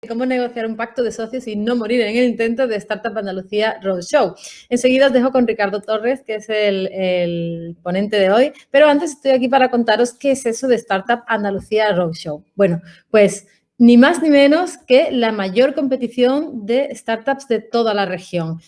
cómo negociar un pacto de socios y no morir en el intento de Startup Andalucía Roadshow. Enseguida os dejo con Ricardo Torres, que es el ponente de hoy, pero antes estoy aquí para contaros qué es eso de Startup Andalucía Roadshow. Bueno, pues ni más ni menos que la mayor competición de startups de toda la región.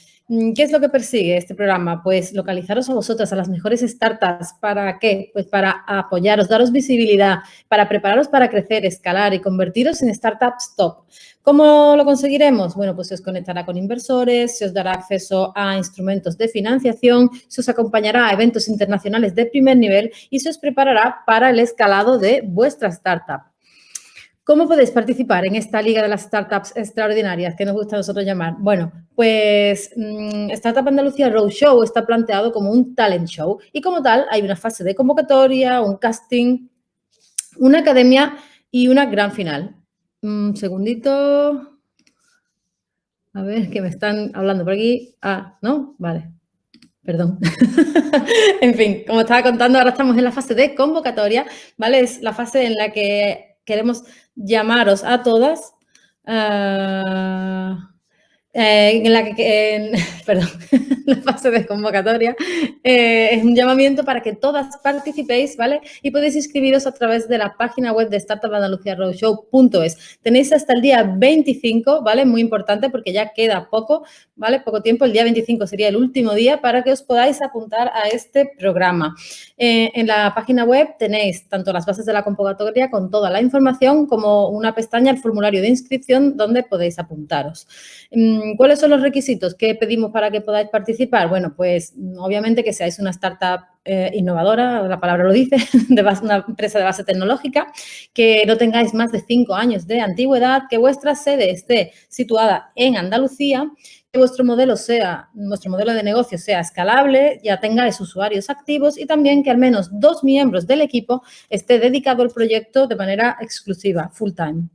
¿Qué es lo que persigue este programa? Pues localizaros a vosotras, a las mejores startups. ¿Para qué? Pues para apoyaros, daros visibilidad, para prepararos para crecer, escalar y convertiros en startups top. ¿Cómo lo conseguiremos? Bueno, pues se os conectará con inversores, se os dará acceso a instrumentos de financiación, se os acompañará a eventos internacionales de primer nivel y se os preparará para el escalado de vuestra startup. ¿Cómo podéis participar en esta Liga de las Startups Extraordinarias que nos gusta a nosotros llamar? Bueno, pues Startup Andalucía Roadshow está planteado como un talent show y como tal hay una fase de convocatoria, un casting, una academia y una gran final. Un segundito. A ver, que me están hablando por aquí. Ah, ¿no? Vale. Perdón. En fin, como estaba contando, ahora estamos en la fase de convocatoria, ¿vale? Es la fase en la que queremos llamaros a todas, en la que, perdón, la fase de convocatoria, es un llamamiento para que todas participéis, ¿vale? Y podéis inscribiros a través de la página web de startupandaluciaroadshow.es. Tenéis hasta el día 25, ¿vale? Muy importante porque ya queda poco, ¿vale? Poco tiempo, el día 25 sería el último día para que os podáis apuntar a este programa. En la página web tenéis tanto las bases de la convocatoria con toda la información como una pestaña, el formulario de inscripción, donde podéis apuntaros. ¿Cuáles son los requisitos que pedimos para que podáis participar? Bueno, pues obviamente que seáis una startup innovadora, la palabra lo dice, de una empresa de base tecnológica, que no tengáis más de 5 años de antigüedad, que vuestra sede esté situada en Andalucía, que vuestro modelo de negocio sea escalable, ya tengáis usuarios activos y también que al menos 2 miembros del equipo esté dedicado al proyecto de manera exclusiva, full time.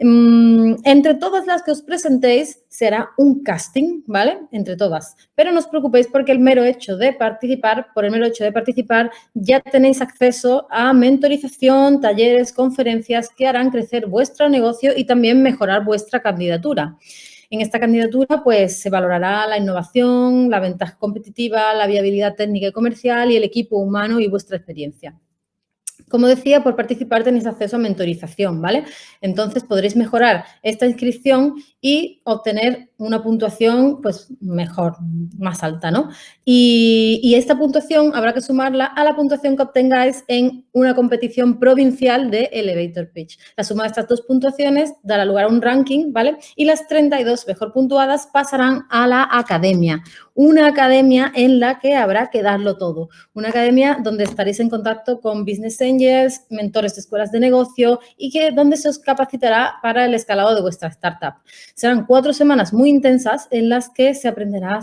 Entre todas las que os presentéis será un casting, ¿vale? Entre todas. Pero no os preocupéis porque por el mero hecho de participar, ya tenéis acceso a mentorización, talleres, conferencias que harán crecer vuestro negocio y también mejorar vuestra candidatura. En esta candidatura, pues, se valorará la innovación, la ventaja competitiva, la viabilidad técnica y comercial y el equipo humano y vuestra experiencia. Como decía, por participar tenéis acceso a mentorización, ¿vale? Entonces, podréis mejorar esta inscripción y obtener una puntuación, pues, mejor, más alta, ¿no? Y esta puntuación habrá que sumarla a la puntuación que obtengáis en una competición provincial de Elevator Pitch. La suma de estas dos puntuaciones dará lugar a un ranking, ¿vale? Y las 32 mejor puntuadas pasarán a la academia. Una academia en la que habrá que darlo todo. Una academia donde estaréis en contacto con business angels, mentores de escuelas de negocio y donde se os capacitará para el escalado de vuestra startup. Serán 4 semanas muy intensas en las que se aprenderá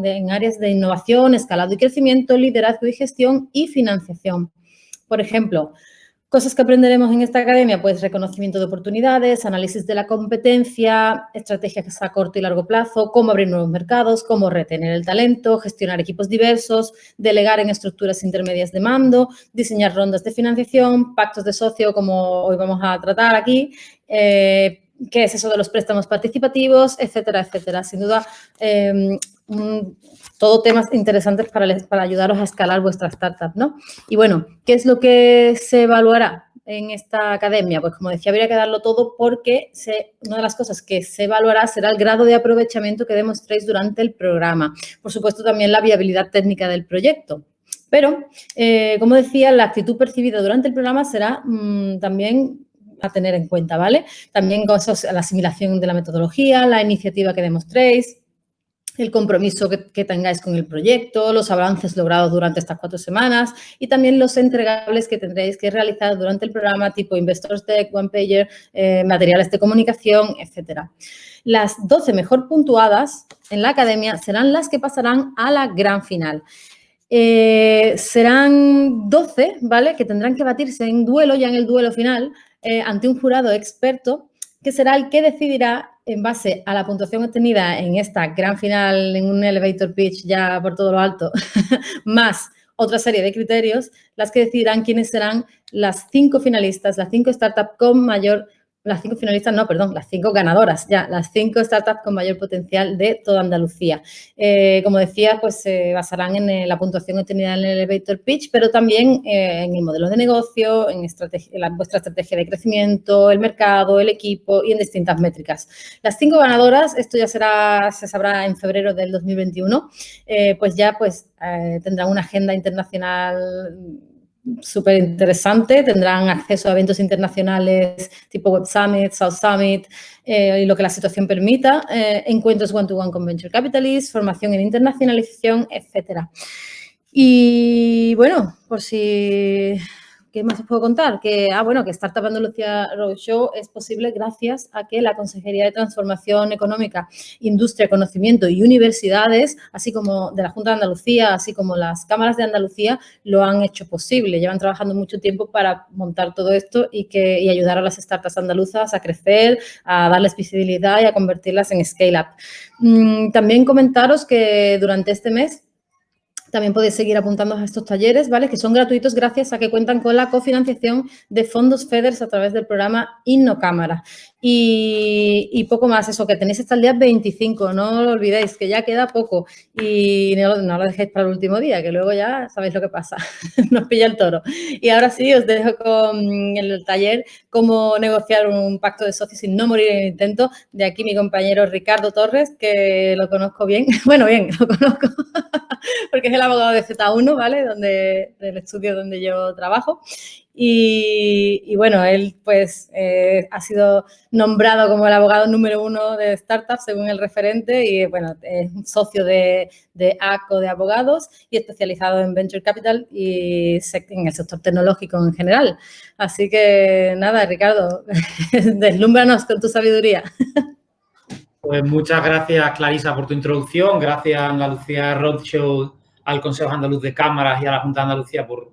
en áreas de innovación, escalado y crecimiento, liderazgo y gestión y financiación. Por ejemplo, cosas que aprenderemos en esta academia, pues reconocimiento de oportunidades, análisis de la competencia, estrategias a corto y largo plazo, cómo abrir nuevos mercados, cómo retener el talento, gestionar equipos diversos, delegar en estructuras intermedias de mando, diseñar rondas de financiación, pactos de socio, como hoy vamos a tratar aquí, qué es eso de los préstamos participativos, etcétera, etcétera. Sin duda, todo temas interesantes para ayudaros a escalar vuestra startup, ¿no? Y bueno, ¿qué es lo que se evaluará en esta academia? Pues como decía, habría que darlo todo porque una de las cosas que se evaluará será el grado de aprovechamiento que demostréis durante el programa. Por supuesto, también la viabilidad técnica del proyecto. Pero, como decía, la actitud percibida durante el programa será también a tener en cuenta, ¿vale? También cosas, la asimilación de la metodología, la iniciativa que demostréis, el compromiso que tengáis con el proyecto, los avances logrados durante estas 4 semanas y también los entregables que tendréis que realizar durante el programa tipo Investors Deck, One Pager, materiales de comunicación, etcétera. Las 12 mejor puntuadas en la academia serán las que pasarán a la gran final. Serán 12, ¿vale? Que tendrán que batirse en duelo, ya en el duelo final, ante un jurado experto que será el que decidirá en base a la puntuación obtenida en esta gran final, en un elevator pitch ya por todo lo alto, más otra serie de criterios, las que decidirán quiénes serán las 5 finalistas, las 5 startups con mayor las 5 finalistas, no, perdón, las 5 ganadoras, ya, las 5 startups con mayor potencial de toda Andalucía. Como decía, pues se basarán en la puntuación obtenida en el elevator pitch, pero también en el modelo de negocio, en vuestra estrategia de crecimiento, el mercado, el equipo y en distintas métricas. Las 5 ganadoras, esto ya se sabrá en febrero del 2021, pues ya tendrán una agenda internacional súper interesante, tendrán acceso a eventos internacionales tipo Web Summit, South Summit y lo que la situación permita, encuentros one-to-one con Venture Capitalists, formación en internacionalización, etcétera. Y bueno, por si... ¿Qué más os puedo contar? Que Startup Andalucía Roadshow es posible gracias a que la Consejería de Transformación Económica, Industria, Conocimiento y Universidades, así como de la Junta de Andalucía, así como las cámaras de Andalucía, lo han hecho posible. Llevan trabajando mucho tiempo para montar todo esto y ayudar a las startups andaluzas a crecer, a darles visibilidad y a convertirlas en scale-up. También comentaros que durante este mes también podéis seguir apuntando a estos talleres, ¿vale? Que son gratuitos gracias a que cuentan con la cofinanciación de fondos FEDER a través del programa InnoCámara. Y poco más, eso, que tenéis hasta el día 25, no lo olvidéis, que ya queda poco. Y no lo dejéis para el último día, que luego ya sabéis lo que pasa, nos pilla el toro. Y ahora sí, os dejo con el taller Cómo negociar un pacto de socios sin no morir en el intento, de aquí mi compañero Ricardo Torres, que lo conozco bien, bueno, bien, lo conozco, porque es el abogado de Z1, ¿vale? Del estudio donde yo trabajo. Y bueno, él pues ha sido nombrado como el abogado número 1 de startups según el referente y bueno, es un socio de ACO de abogados y especializado en Venture Capital y en el sector tecnológico en general. Así que nada, Ricardo, deslúmbranos con tu sabiduría. Pues muchas gracias, Clarisa, por tu introducción. Gracias, Andalucía Roadshow, al Consejo Andaluz de Cámaras y a la Junta de Andalucía por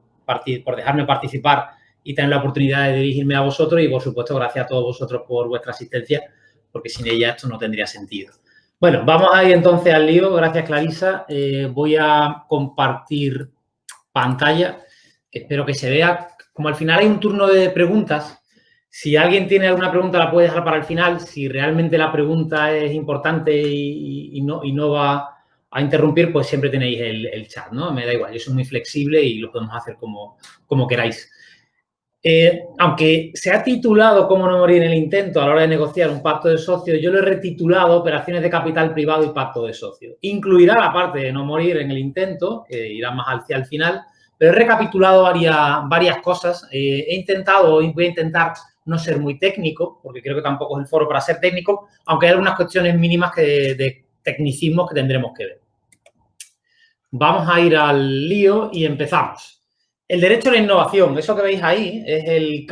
dejarme participar y tener la oportunidad de dirigirme a vosotros y, por supuesto, gracias a todos vosotros por vuestra asistencia, porque sin ella esto no tendría sentido. Bueno, vamos a ir entonces al lío. Gracias, Clarisa. Voy a compartir pantalla. Espero que se vea. Como al final hay un turno de preguntas, si alguien tiene alguna pregunta la puede dejar para el final. Si realmente la pregunta es importante y no va a interrumpir, pues siempre tenéis el chat, ¿no? Me da igual, yo soy muy flexible y lo podemos hacer como queráis. Aunque se ha titulado Cómo no morir en el intento a la hora de negociar un pacto de socios, yo lo he retitulado Operaciones de capital privado y pacto de socios. Incluirá la parte de no morir en el intento, que irá más hacia el final, pero he recapitulado varias cosas. Voy a intentar no ser muy técnico, porque creo que tampoco es el foro para ser técnico, aunque hay algunas cuestiones mínimas de tecnicismos que tendremos que ver. Vamos a ir al lío y empezamos. El derecho a la innovación, eso que veis ahí es el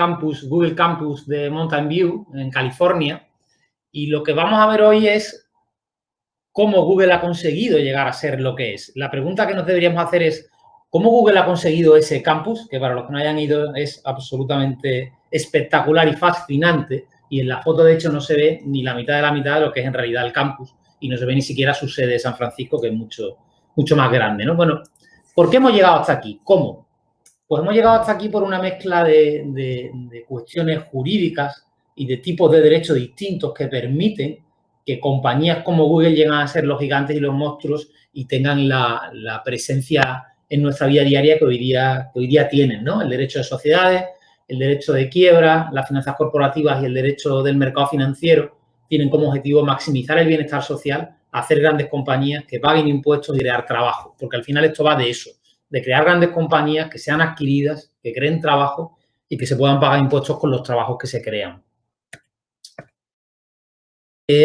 Google Campus de Mountain View, en California, y lo que vamos a ver hoy es cómo Google ha conseguido llegar a ser lo que es. La pregunta que nos deberíamos hacer es cómo Google ha conseguido ese campus, que para los que no hayan ido es absolutamente espectacular y fascinante, y en la foto de hecho no se ve ni la mitad de lo que es en realidad el campus, y no se ve ni siquiera su sede de San Francisco, que es mucho más grande, ¿no? Bueno, ¿por qué hemos llegado hasta aquí? ¿Cómo? Pues hemos llegado hasta aquí por una mezcla de cuestiones jurídicas y de tipos de derechos distintos que permiten que compañías como Google lleguen a ser los gigantes y los monstruos y tengan la presencia en nuestra vida diaria que hoy día tienen, ¿no? El derecho de sociedades, el derecho de quiebra, las finanzas corporativas y el derecho del mercado financiero tienen como objetivo maximizar el bienestar social, hacer grandes compañías que paguen impuestos y crear trabajo, porque al final esto va de eso, de crear grandes compañías que sean adquiridas, que creen trabajo y que se puedan pagar impuestos con los trabajos que se crean.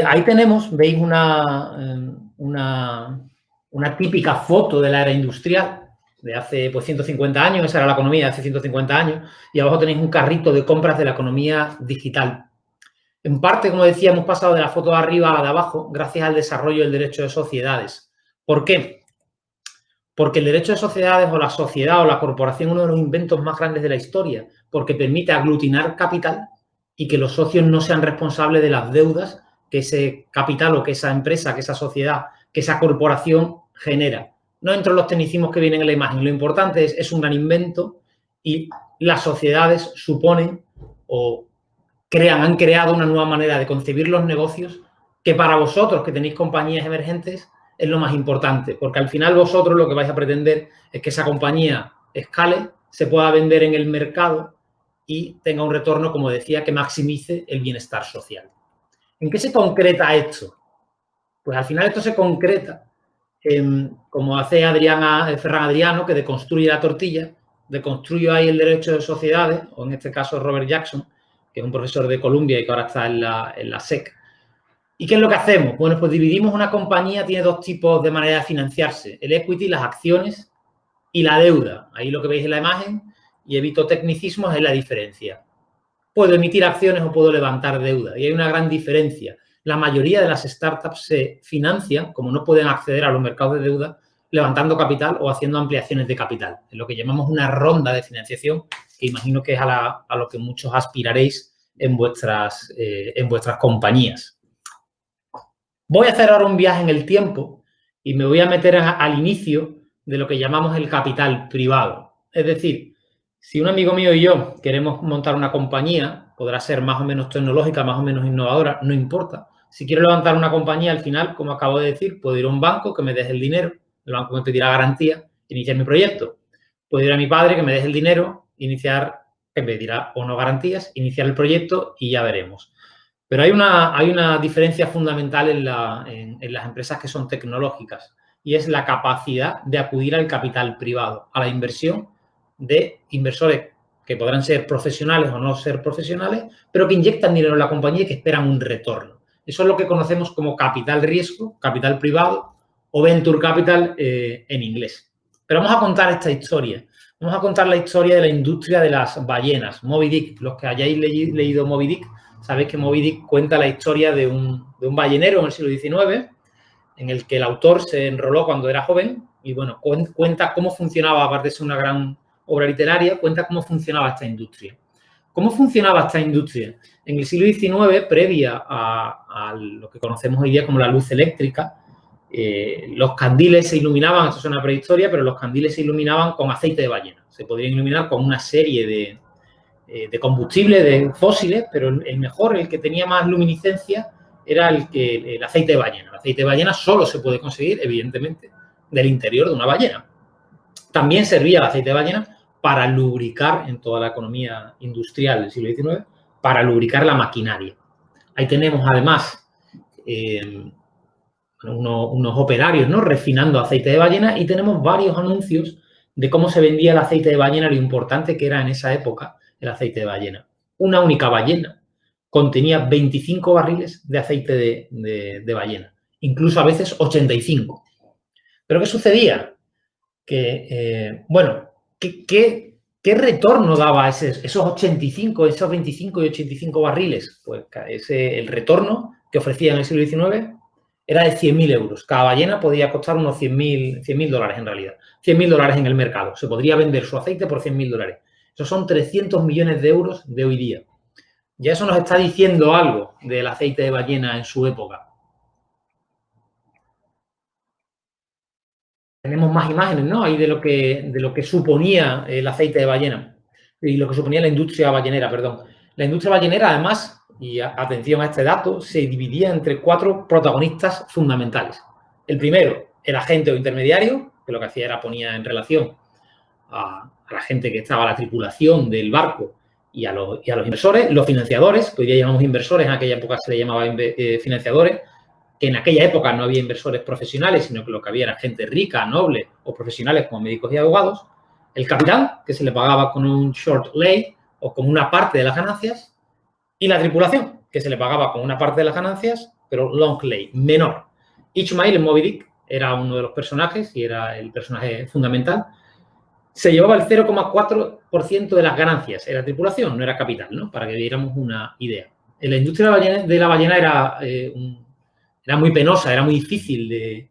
Ahí tenemos, veis una típica foto de la era industrial de hace 150 años, esa era la economía de hace 150 años, y abajo tenéis un carrito de compras de la economía digital. En parte, como decía, hemos pasado de la foto de arriba a la de abajo gracias al desarrollo del derecho de sociedades. ¿Por qué? Porque el derecho de sociedades o la sociedad o la corporación es uno de los inventos más grandes de la historia, porque permite aglutinar capital y que los socios no sean responsables de las deudas que ese capital o que esa empresa, que esa sociedad, que esa corporación genera. No entro en los tecnicismos que vienen en la imagen. Lo importante es un gran invento y las sociedades suponen o han creado una nueva manera de concebir los negocios que para vosotros que tenéis compañías emergentes es lo más importante, porque al final vosotros lo que vais a pretender es que esa compañía escale, se pueda vender en el mercado y tenga un retorno, como decía, que maximice el bienestar social. ¿En qué se concreta esto? Pues al final esto se concreta como hace Ferran Adriano, que deconstruye la tortilla, deconstruye ahí el derecho de sociedades, o en este caso Robert Jackson, que es un profesor de Columbia y que ahora está en la SEC. ¿Y qué es lo que hacemos? Bueno, pues dividimos una compañía, tiene dos tipos de manera de financiarse, el equity, las acciones, y la deuda. Ahí lo que veis en la imagen, y evito tecnicismos, es la diferencia. Puedo emitir acciones o puedo levantar deuda, y hay una gran diferencia. La mayoría de las startups se financian, como no pueden acceder a los mercados de deuda, levantando capital o haciendo ampliaciones de capital. Es lo que llamamos una ronda de financiación, que imagino que es a lo que muchos aspiraréis en vuestras compañías. Voy a hacer ahora un viaje en el tiempo y me voy a meter al inicio de lo que llamamos el capital privado. Es decir, si un amigo mío y yo queremos montar una compañía, podrá ser más o menos tecnológica, más o menos innovadora, no importa. Si quiero levantar una compañía, al final, como acabo de decir, puedo ir a un banco que me deje el dinero, el banco me pedirá garantía, iniciar mi proyecto. Puedo ir a mi padre que me deje el dinero, que me dirá o no garantías, iniciar el proyecto y ya veremos. Pero hay una diferencia fundamental en las empresas que son tecnológicas y es la capacidad de acudir al capital privado, a la inversión de inversores que podrán ser profesionales o no ser profesionales, pero que inyectan dinero en la compañía y que esperan un retorno. Eso es lo que conocemos como capital riesgo, capital privado o venture capital en inglés. Pero vamos a contar esta historia. Vamos a contar la historia de la industria de las ballenas, Moby Dick. Los que hayáis leído Moby Dick, sabéis que Moby Dick cuenta la historia de un ballenero en el siglo XIX, en el que el autor se enroló cuando era joven y, bueno, cuenta cómo funcionaba, aparte de ser una gran obra literaria, cuenta cómo funcionaba esta industria. ¿Cómo funcionaba esta industria? En el siglo XIX, previa a lo que conocemos hoy día como la luz eléctrica, los candiles se iluminaban, esto es una prehistoria, pero los candiles se iluminaban con aceite de ballena. Se podrían iluminar con una serie de combustibles, de fósiles, pero el mejor, el que tenía más luminiscencia, era el aceite de ballena. El aceite de ballena solo se puede conseguir, evidentemente, del interior de una ballena. También servía el aceite de ballena para lubricar en toda la economía industrial del siglo XIX, para lubricar la maquinaria. Ahí tenemos, además, unos operarios, ¿no?, refinando aceite de ballena y tenemos varios anuncios de cómo se vendía el aceite de ballena, lo importante que era en esa época el aceite de ballena. Una única ballena contenía 25 barriles de aceite de ballena, incluso a veces 85. ¿Pero qué sucedía? Que, bueno, ¿qué retorno daba esos 85, esos 25 y 85 barriles? Pues el retorno que ofrecía en el siglo XIX era de 100.000 euros. Cada ballena podía costar unos 100.000 dólares en realidad. 100.000 dólares en el mercado. Se podría vender su aceite por 100.000 dólares. Esos son 300 millones de euros de hoy día. Ya eso nos está diciendo algo del aceite de ballena en su época. Tenemos más imágenes, ¿no?, ahí de lo que suponía el aceite de ballena y lo que suponía la industria ballenera, perdón. La industria ballenera, además, y atención a este dato, se dividía entre 4 protagonistas fundamentales. El primero, el agente o intermediario, que lo que hacía era ponía en relación a la gente que estaba a la tripulación del barco y a los inversores, los financiadores, que hoy día llamamos inversores, en aquella época se le llamaba financiadores, que en aquella época no había inversores profesionales, sino que lo que había era gente rica, noble o profesionales como médicos y abogados. El capital, que se le pagaba con un short lay o con una parte de las ganancias. Y la tripulación, que se le pagaba con una parte de las ganancias, pero long lay, menor. Ishmael en Moby Dick era uno de los personajes y era el personaje fundamental. Se llevaba el 0,4% de las ganancias. Era tripulación, no era capital, ¿no?, para que diéramos una idea. En la industria de la ballena era muy penosa, era muy difícil de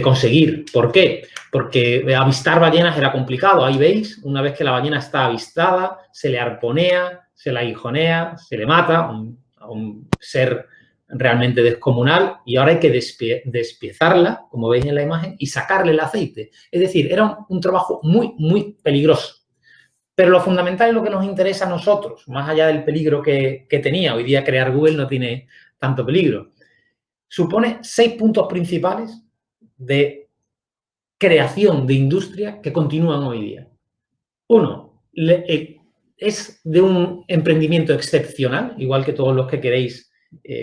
conseguir. ¿Por qué? Porque avistar ballenas era complicado. Ahí veis, una vez que la ballena está avistada, se le arponea, se la aguijonea, se le mata a un ser realmente descomunal y ahora hay que despiezarla, como veis en la imagen, y sacarle el aceite. Es decir, era un trabajo muy, muy peligroso. Pero lo fundamental es lo que nos interesa a nosotros, más allá del peligro que tenía. Hoy día crear Google no tiene tanto peligro. Supone 6 puntos principales de creación de industria que continúan hoy día. Uno, es de un emprendimiento excepcional, igual que todos los que queréis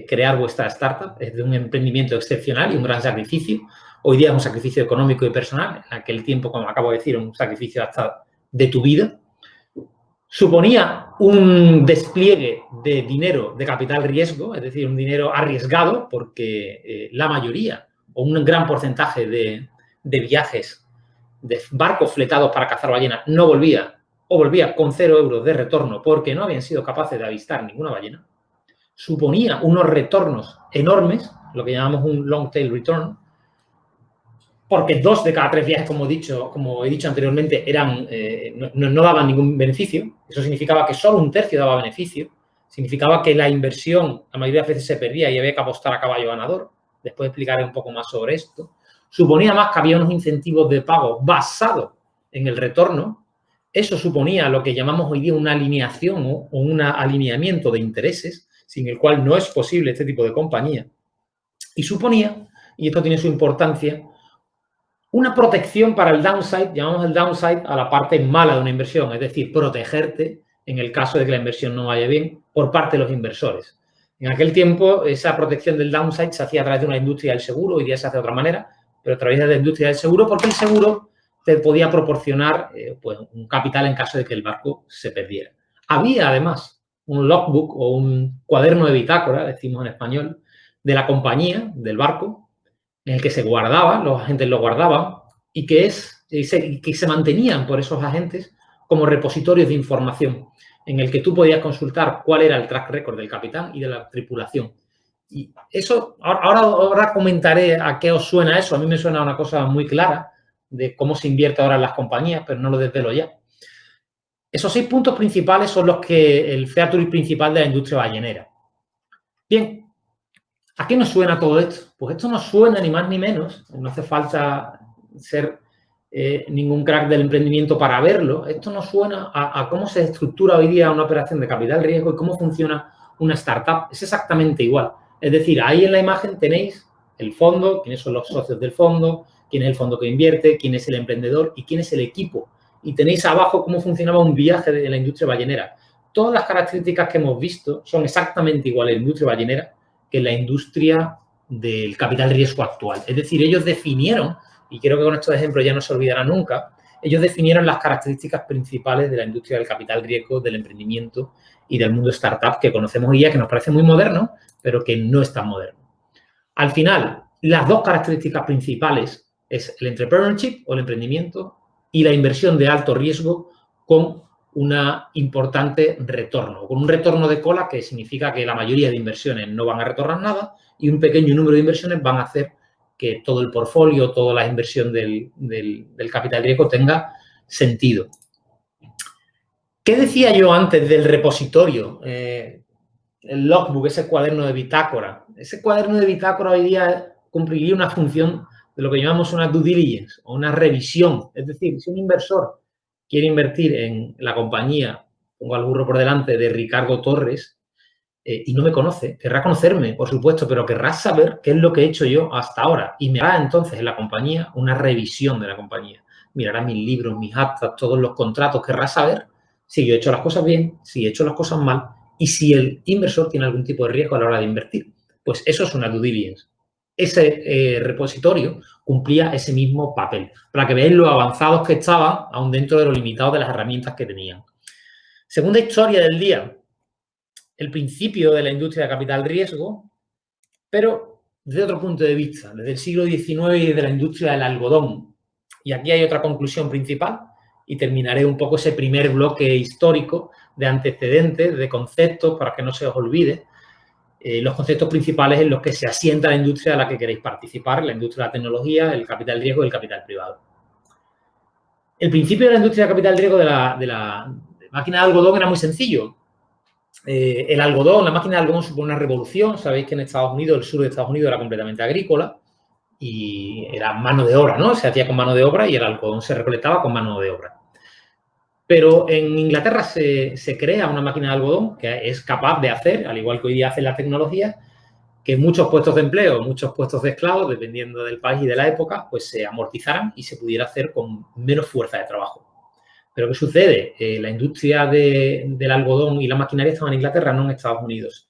crear vuestra startup, es de un emprendimiento excepcional y un gran sacrificio. Hoy día es un sacrificio económico y personal, en aquel tiempo, como acabo de decir, un sacrificio hasta de tu vida. Suponía un despliegue de dinero de capital riesgo, es decir, un dinero arriesgado, porque la mayoría o un gran porcentaje de viajes de barcos fletados para cazar ballenas no volvía o volvía con 0 euros de retorno porque no habían sido capaces de avistar ninguna ballena. Suponía unos retornos enormes, lo que llamamos un long tail return, porque 2 de cada 3 viajes, como he dicho anteriormente, no daban ningún beneficio. Eso significaba que solo 1/3 daba beneficio. Significaba que la inversión la mayoría de veces se perdía y había que apostar a caballo ganador. Después explicaré un poco más sobre esto. Suponía más que había unos incentivos de pago basados en el retorno. Eso suponía lo que llamamos hoy día una alineación o un alineamiento de intereses, sin el cual no es posible este tipo de compañía. Y suponía, y esto tiene su importancia, una protección para el downside, llamamos el downside a la parte mala de una inversión, es decir, protegerte en el caso de que la inversión no vaya bien por parte de los inversores. En aquel tiempo, esa protección del downside se hacía a través de una industria del seguro, hoy día se hace de otra manera, pero a través de la industria del seguro, porque el seguro te podía proporcionar pues, un capital en caso de que el barco se perdiera. Había, además, un logbook o un cuaderno de bitácora, decimos en español, de la compañía, del barco, en el que se guardaba, los agentes lo guardaban, y que se mantenían por esos agentes como repositorios de información, en el que tú podías consultar cuál era el track record del capitán y de la tripulación. Y eso, ahora comentaré a qué os suena eso. A mí me suena una cosa muy clara de cómo se invierte ahora en las compañías, pero no lo desvelo ya. Esos 6 puntos principales son los que el feature principal de la industria ballenera. Bien, ¿a qué nos suena todo esto? Pues esto nos suena ni más ni menos, no hace falta ser ningún crack del emprendimiento para verlo, esto nos suena a cómo se estructura hoy día una operación de capital riesgo y cómo funciona una startup. Es exactamente igual. Es decir, ahí en la imagen tenéis el fondo, quiénes son los socios del fondo, quién es el fondo que invierte, quién es el emprendedor y quién es el equipo. Y tenéis abajo cómo funcionaba un viaje de la industria ballenera. Todas las características que hemos visto son exactamente iguales en la industria ballenera que en la industria del capital riesgo actual. Es decir, ellos definieron, y creo que con estos ejemplos ya no se olvidará nunca, ellos definieron las características principales de la industria del capital riesgo, del emprendimiento y del mundo startup que conocemos hoy día, que nos parece muy moderno, pero que no es tan moderno. Al final, las 2 características principales es el entrepreneurship o el emprendimiento y la inversión de alto riesgo con un importante retorno, con un retorno de cola que significa que la mayoría de inversiones no van a retornar nada y un pequeño número de inversiones van a hacer que todo el portfolio, toda la inversión del capital riesgo tenga sentido. ¿Qué decía yo antes del repositorio? El logbook, ese cuaderno de bitácora. Ese cuaderno de bitácora hoy día cumpliría una función de lo que llamamos una due diligence o una revisión. Es decir, si un inversor quiere invertir en la compañía, pongo al burro por delante, de Ricardo Torres, y no me conoce, querrá conocerme, por supuesto, pero querrá saber qué es lo que he hecho yo hasta ahora. Y me hará entonces en la compañía una revisión de la compañía. Mirará mis libros, mis actas, todos los contratos, querrá saber si yo he hecho las cosas bien, si he hecho las cosas mal y si el inversor tiene algún tipo de riesgo a la hora de invertir. Pues eso es una due diligence. Ese repositorio cumplía ese mismo papel, para que veáis lo avanzados que estaban, aún dentro de lo limitado de las herramientas que tenían. Segunda historia del día, el principio de la industria de capital riesgo, pero desde otro punto de vista, desde el siglo XIX y de la industria del algodón. Y aquí hay otra conclusión principal y terminaré un poco ese primer bloque histórico de antecedentes, de conceptos, para que no se os olvide. Los conceptos principales en los que se asienta la industria a la que queréis participar, la industria de la tecnología, el capital riesgo y el capital privado. El principio de la industria de capital riesgo de la máquina de algodón era muy sencillo. El algodón, la máquina de algodón supone una revolución. Sabéis que en Estados Unidos, el sur de Estados Unidos era completamente agrícola y era mano de obra, ¿no? Se hacía con mano de obra y el algodón se recolectaba con mano de obra. Pero en Inglaterra se crea una máquina de algodón que es capaz de hacer, al igual que hoy día hace la tecnología, que muchos puestos de empleo, muchos puestos de esclavos, dependiendo del país y de la época, pues se amortizaran y se pudiera hacer con menos fuerza de trabajo. Pero ¿qué sucede? La industria del algodón y la maquinaria estaban en Inglaterra, no en Estados Unidos.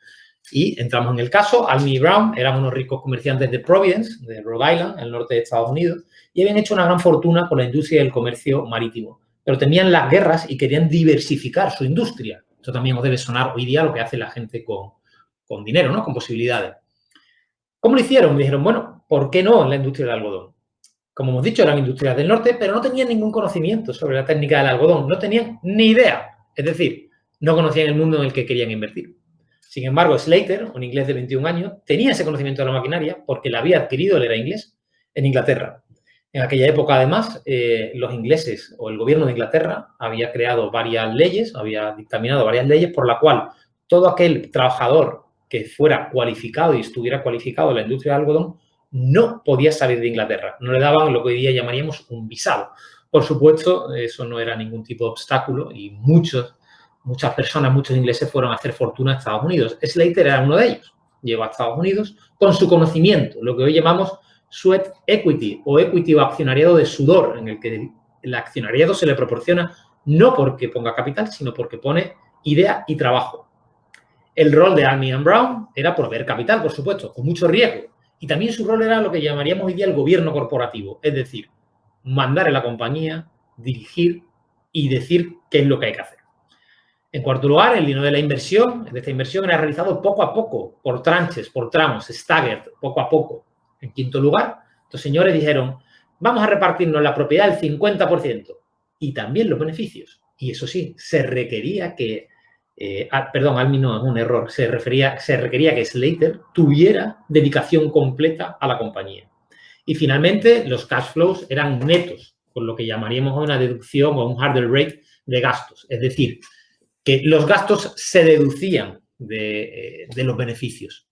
Y entramos en el caso. Almy y Brown eran unos ricos comerciantes de Providence, de Rhode Island, en el norte de Estados Unidos, y habían hecho una gran fortuna con la industria del comercio marítimo. Pero temían las guerras y querían diversificar su industria. Eso también os debe sonar hoy día lo que hace la gente con dinero, ¿no? Con posibilidades. ¿Cómo lo hicieron? Me dijeron, bueno, ¿por qué no en la industria del algodón? Como hemos dicho, eran industrias del norte, pero no tenían ningún conocimiento sobre la técnica del algodón. No tenían ni idea. Es decir, no conocían el mundo en el que querían invertir. Sin embargo, Slater, un inglés de 21 años, tenía ese conocimiento de la maquinaria porque la había adquirido, él era inglés, en Inglaterra. En aquella época, además, los ingleses o el gobierno de Inglaterra había creado varias leyes, había dictaminado varias leyes por la cual todo aquel trabajador que fuera cualificado y estuviera cualificado en la industria del algodón no podía salir de Inglaterra. No le daban lo que hoy día llamaríamos un visado. Por supuesto, eso no era ningún tipo de obstáculo y muchas personas, muchos ingleses fueron a hacer fortuna a Estados Unidos. Slater era uno de ellos. Llegó a Estados Unidos con su conocimiento, lo que hoy llamamos sweat equity o equity o accionariado de sudor, en el que el accionariado se le proporciona no porque ponga capital, sino porque pone idea y trabajo. El rol de Almy and Brown era proveer capital, por supuesto, con mucho riesgo. Y también su rol era lo que llamaríamos hoy día el gobierno corporativo, es decir, mandar en la compañía, dirigir y decir qué es lo que hay que hacer. En cuarto lugar, el dinero de esta inversión era realizado poco a poco, por tranches, por tramos, staggered, poco a poco. En quinto lugar, estos señores dijeron, vamos a repartirnos la propiedad del 50% y también los beneficios. Y eso sí, se requería que, Almy no, es un error, se requería que Slater tuviera dedicación completa a la compañía. Y finalmente, los cash flows eran netos, con lo que llamaríamos una deducción o un hurdle rate de gastos. Es decir, que los gastos se deducían de los beneficios.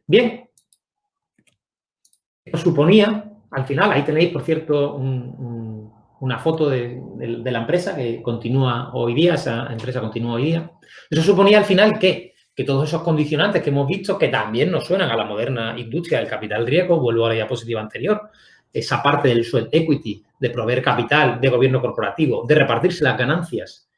Bien, esto suponía, al final, ahí tenéis, por cierto, una foto de la empresa que continúa hoy día, esa empresa continúa hoy día. Eso suponía al final que todos esos condicionantes que hemos visto, que también nos suenan a la moderna industria del capital riesgo, vuelvo a la diapositiva anterior, esa parte del sweat equity, de proveer capital, de gobierno corporativo, de repartirse las ganancias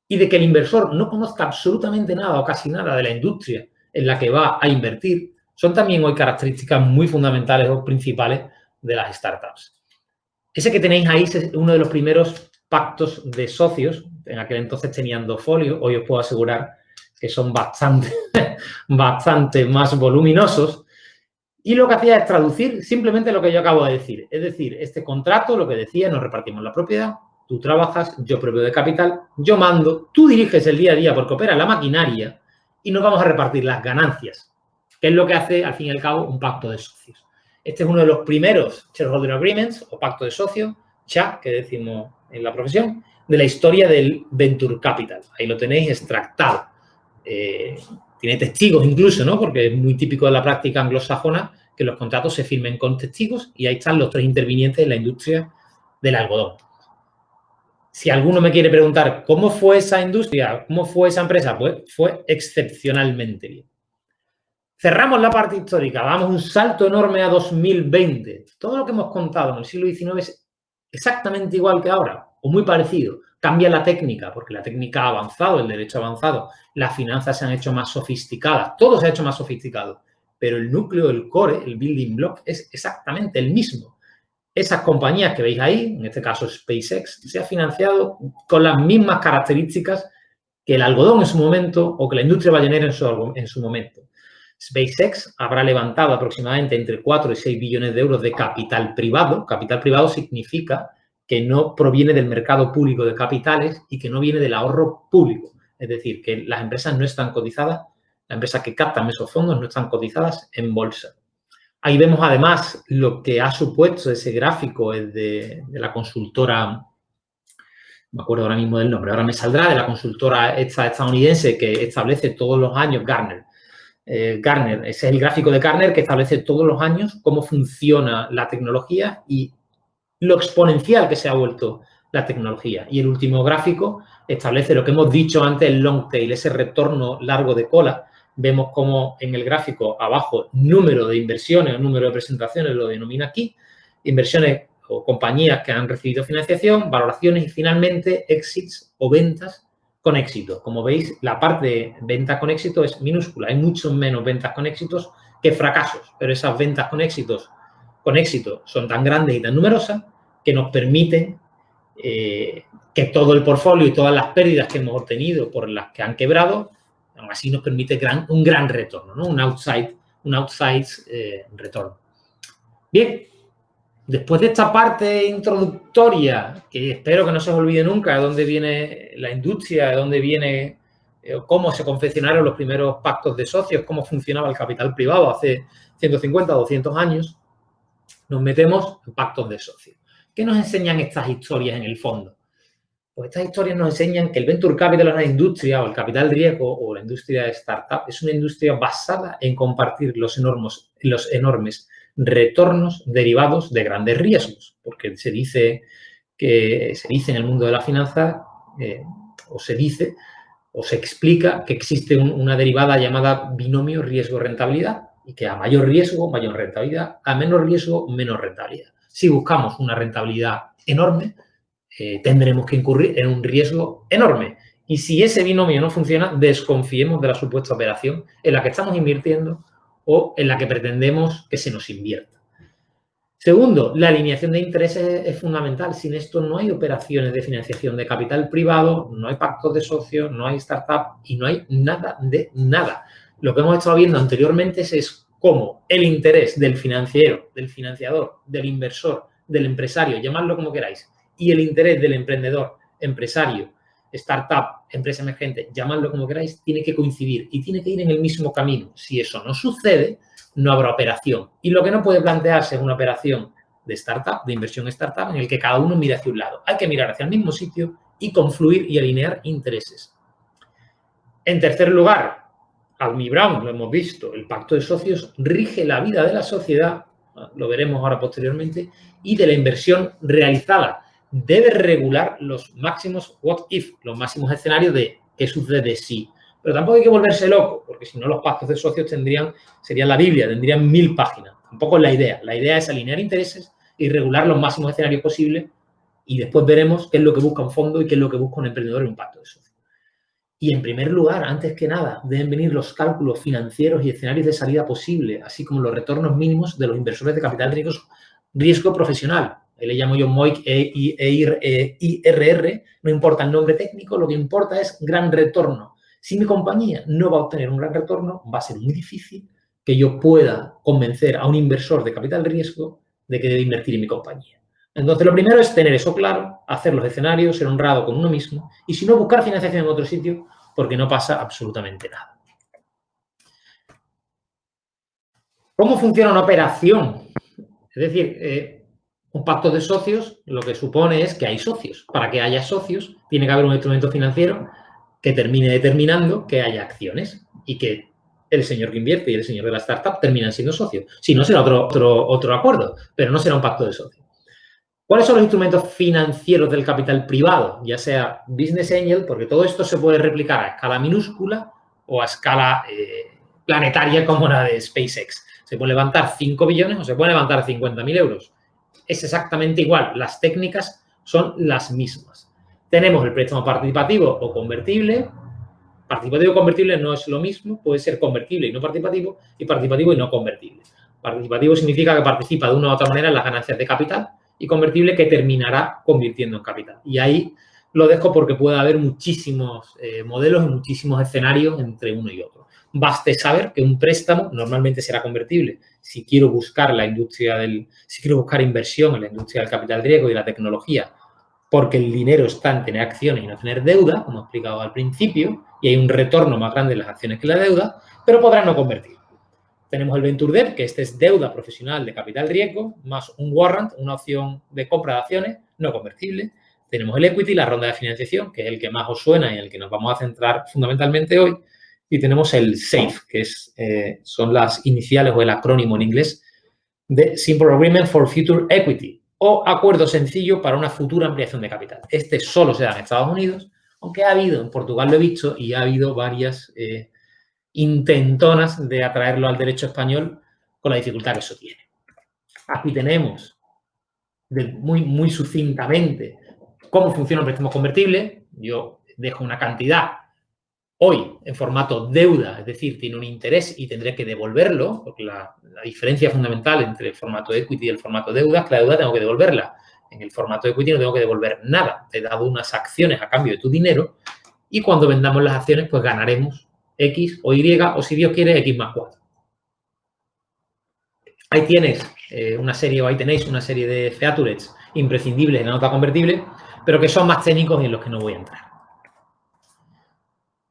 y de que el inversor no conozca absolutamente nada o casi nada de la industria en la que va a invertir, son también hoy características muy fundamentales o principales de las startups. Ese que tenéis ahí es uno de los primeros pactos de socios. En aquel entonces tenían 2 folios. Hoy os puedo asegurar que son bastante más voluminosos. Y lo que hacía es traducir simplemente lo que yo acabo de decir. Es decir, este contrato, lo que decía, nos repartimos la propiedad, tú trabajas, yo proveo de capital, yo mando, tú diriges el día a día porque opera la maquinaria y nos vamos a repartir las ganancias, que es lo que hace, al fin y al cabo, un pacto de socios. Este es uno de los primeros shareholder agreements o pacto de socios, CHA, que decimos en la profesión, de la historia del venture capital. Ahí lo tenéis extractado. Tiene testigos incluso, ¿no? Porque es muy típico de la práctica anglosajona que los contratos se firmen con testigos y ahí están los 3 intervinientes en la industria del algodón. Si alguno me quiere preguntar cómo fue esa industria, cómo fue esa empresa, pues fue excepcionalmente bien. Cerramos la parte histórica, damos un salto enorme a 2020. Todo lo que hemos contado en el siglo XIX es exactamente igual que ahora, o muy parecido. Cambia la técnica, porque la técnica ha avanzado, el derecho ha avanzado, las finanzas se han hecho más sofisticadas, todo se ha hecho más sofisticado, pero el núcleo, el core, el building block es exactamente el mismo. Esas compañías que veis ahí, en este caso SpaceX, se ha financiado con las mismas características que el algodón en su momento o que la industria ballenera en su momento. SpaceX habrá levantado aproximadamente entre 4 y 6 billones de euros de capital privado. Capital privado significa que no proviene del mercado público de capitales y que no viene del ahorro público. Es decir, que las empresas no están cotizadas, las empresas que captan esos fondos no están cotizadas en bolsa. Ahí vemos además lo que ha supuesto ese gráfico de la consultora, no me acuerdo ahora mismo del nombre, ahora me saldrá, de la consultora estadounidense que establece todos los años Gartner. Gartner, ese es el gráfico de Gartner que establece todos los años cómo funciona la tecnología y lo exponencial que se ha vuelto la tecnología. Y el último gráfico establece lo que hemos dicho antes, el long tail, ese retorno largo de cola. Vemos como en el gráfico abajo número de inversiones o número de presentaciones lo denomina aquí, inversiones o compañías que han recibido financiación, valoraciones y finalmente exits o ventas con éxito. Como veis, la parte de ventas con éxito es minúscula. Hay mucho menos ventas con éxitos que fracasos, pero esas ventas con éxito son tan grandes y tan numerosas que nos permiten que todo el portfolio y todas las pérdidas que hemos obtenido por las que han quebrado, aún así nos permite un gran retorno, ¿no? Un outside retorno. Bien, después de esta parte introductoria, que espero que no se os olvide nunca de dónde viene la industria, de dónde viene, cómo se confeccionaron los primeros pactos de socios, cómo funcionaba el capital privado hace 150 o 200 años, nos metemos en pactos de socios. ¿Qué nos enseñan estas historias en el fondo? Pues estas historias nos enseñan que el venture capital es una industria, o el capital riesgo, o la industria de startup, es una industria basada en compartir los enormes retornos derivados de grandes riesgos, porque se dice en el mundo de la finanza, o se explica que existe una derivada llamada binomio riesgo-rentabilidad, y que a mayor riesgo, mayor rentabilidad, a menor riesgo, menor rentabilidad. Si buscamos una rentabilidad enorme, tendremos que incurrir en un riesgo enorme. Y si ese binomio no funciona, desconfiemos de la supuesta operación en la que estamos invirtiendo o en la que pretendemos que se nos invierta. Segundo, la alineación de intereses es fundamental. Sin esto no hay operaciones de financiación de capital privado, no hay pactos de socios, no hay startup y no hay nada de nada. Lo que hemos estado viendo anteriormente es cómo el interés del financiero, del financiador, del inversor, del empresario, llamadlo como queráis, y el interés del emprendedor, empresario, startup, empresa emergente, llamadlo como queráis, tiene que coincidir y tiene que ir en el mismo camino. Si eso no sucede, no habrá operación. Y lo que no puede plantearse es una operación de startup, de inversión startup, en el que cada uno mire hacia un lado. Hay que mirar hacia el mismo sitio y confluir y alinear intereses. En tercer lugar, Almi Brown, lo hemos visto, el pacto de socios rige la vida de la sociedad, lo veremos ahora posteriormente, y de la inversión realizada. Debe regular los máximos what if, los máximos escenarios de qué sucede si. Pero tampoco hay que volverse loco, porque si no los pactos de socios serían la Biblia, tendrían 1000 páginas. Tampoco es la idea. La idea es alinear intereses y regular los máximos escenarios posibles y después veremos qué es lo que busca un fondo y qué es lo que busca un emprendedor en un pacto de socios. Y en primer lugar, antes que nada, deben venir los cálculos financieros y escenarios de salida posible, así como los retornos mínimos de los inversores de capital riesgo profesional. Ahí le llamo yo MOIC, IRR, no importa el nombre técnico, lo que importa es gran retorno. Si mi compañía no va a obtener un gran retorno, va a ser muy difícil que yo pueda convencer a un inversor de capital riesgo de que debe invertir en mi compañía. Entonces, lo primero es tener eso claro, hacer los escenarios, ser honrado con uno mismo y si no, buscar financiación en otro sitio porque no pasa absolutamente nada. ¿Cómo funciona una operación? Es decir, un pacto de socios lo que supone es que hay socios. Para que haya socios, tiene que haber un instrumento financiero que termine determinando que haya acciones y que el señor que invierte y el señor de la startup terminan siendo socios. Si no, será otro acuerdo, pero no será un pacto de socios. ¿Cuáles son los instrumentos financieros del capital privado? Ya sea Business Angel, porque todo esto se puede replicar a escala minúscula o a escala planetaria como la de SpaceX. Se puede levantar 5 billones o se puede levantar 50.000 euros. Es exactamente igual. Las técnicas son las mismas. Tenemos el préstamo participativo o convertible. Participativo o convertible no es lo mismo. Puede ser convertible y no participativo y participativo y no convertible. Participativo significa que participa de una u otra manera en las ganancias de capital y convertible que terminará convirtiendo en capital. Y ahí lo dejo porque puede haber muchísimos modelos y muchísimos escenarios entre uno y otro. Baste saber que un préstamo normalmente será convertible. Si quiero buscar inversión en la industria del capital riesgo y la tecnología, porque el dinero está en tener acciones y no tener deuda, como he explicado al principio, y hay un retorno más grande en las acciones que la deuda, pero podrán no convertir. Tenemos el Venture Debt, que este es deuda profesional de capital riesgo, más un warrant, una opción de compra de acciones no convertible. Tenemos el equity, la ronda de financiación, que es el que más os suena y en el que nos vamos a centrar fundamentalmente hoy. Y tenemos el SAFE, que son las iniciales o el acrónimo en inglés de Simple Agreement for Future Equity, o acuerdo sencillo para una futura ampliación de capital. Este solo se da en Estados Unidos, aunque ha habido, en Portugal lo he visto, y ha habido varias intentonas de atraerlo al derecho español con la dificultad que eso tiene. Aquí tenemos muy sucintamente cómo funciona un préstamo convertible. Yo dejo una cantidad hoy en formato deuda, es decir, tiene un interés y tendré que devolverlo, porque la diferencia fundamental entre el formato equity y el formato deuda es que la deuda tengo que devolverla. En el formato equity no tengo que devolver nada. Te he dado unas acciones a cambio de tu dinero y cuando vendamos las acciones, pues ganaremos X o Y, o si Dios quiere, X más 4. Ahí tienes ahí tenéis una serie de features imprescindibles en la nota convertible, pero que son más técnicos y en los que no voy a entrar.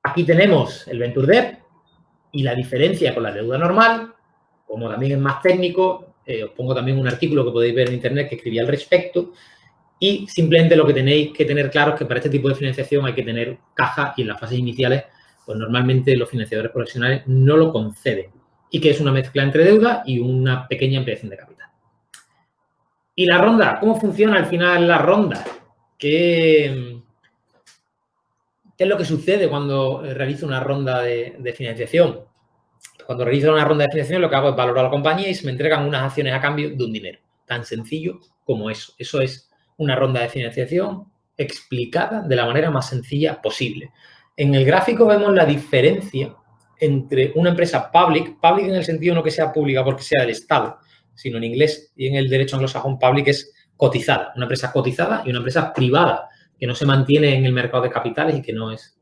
Aquí tenemos el Venture Debt y la diferencia con la deuda normal. Como también es más técnico, os pongo también un artículo que podéis ver en internet que escribí al respecto. Y simplemente lo que tenéis que tener claro es que para este tipo de financiación hay que tener caja y en las fases iniciales, pues normalmente los financiadores profesionales no lo conceden. Y que es una mezcla entre deuda y una pequeña ampliación de capital. ¿Y la ronda? ¿Cómo funciona al final la ronda? ¿Qué es lo que sucede cuando realizo una ronda de financiación? Cuando realizo una ronda de financiación lo que hago es valorar a la compañía y se me entregan unas acciones a cambio de un dinero. Tan sencillo como eso. Eso es una ronda de financiación explicada de la manera más sencilla posible. En el gráfico vemos la diferencia entre una empresa public en el sentido no que sea pública porque sea del Estado, sino en inglés y en el derecho anglosajón public es cotizada. Una empresa cotizada y una empresa privada que no se mantiene en el mercado de capitales y que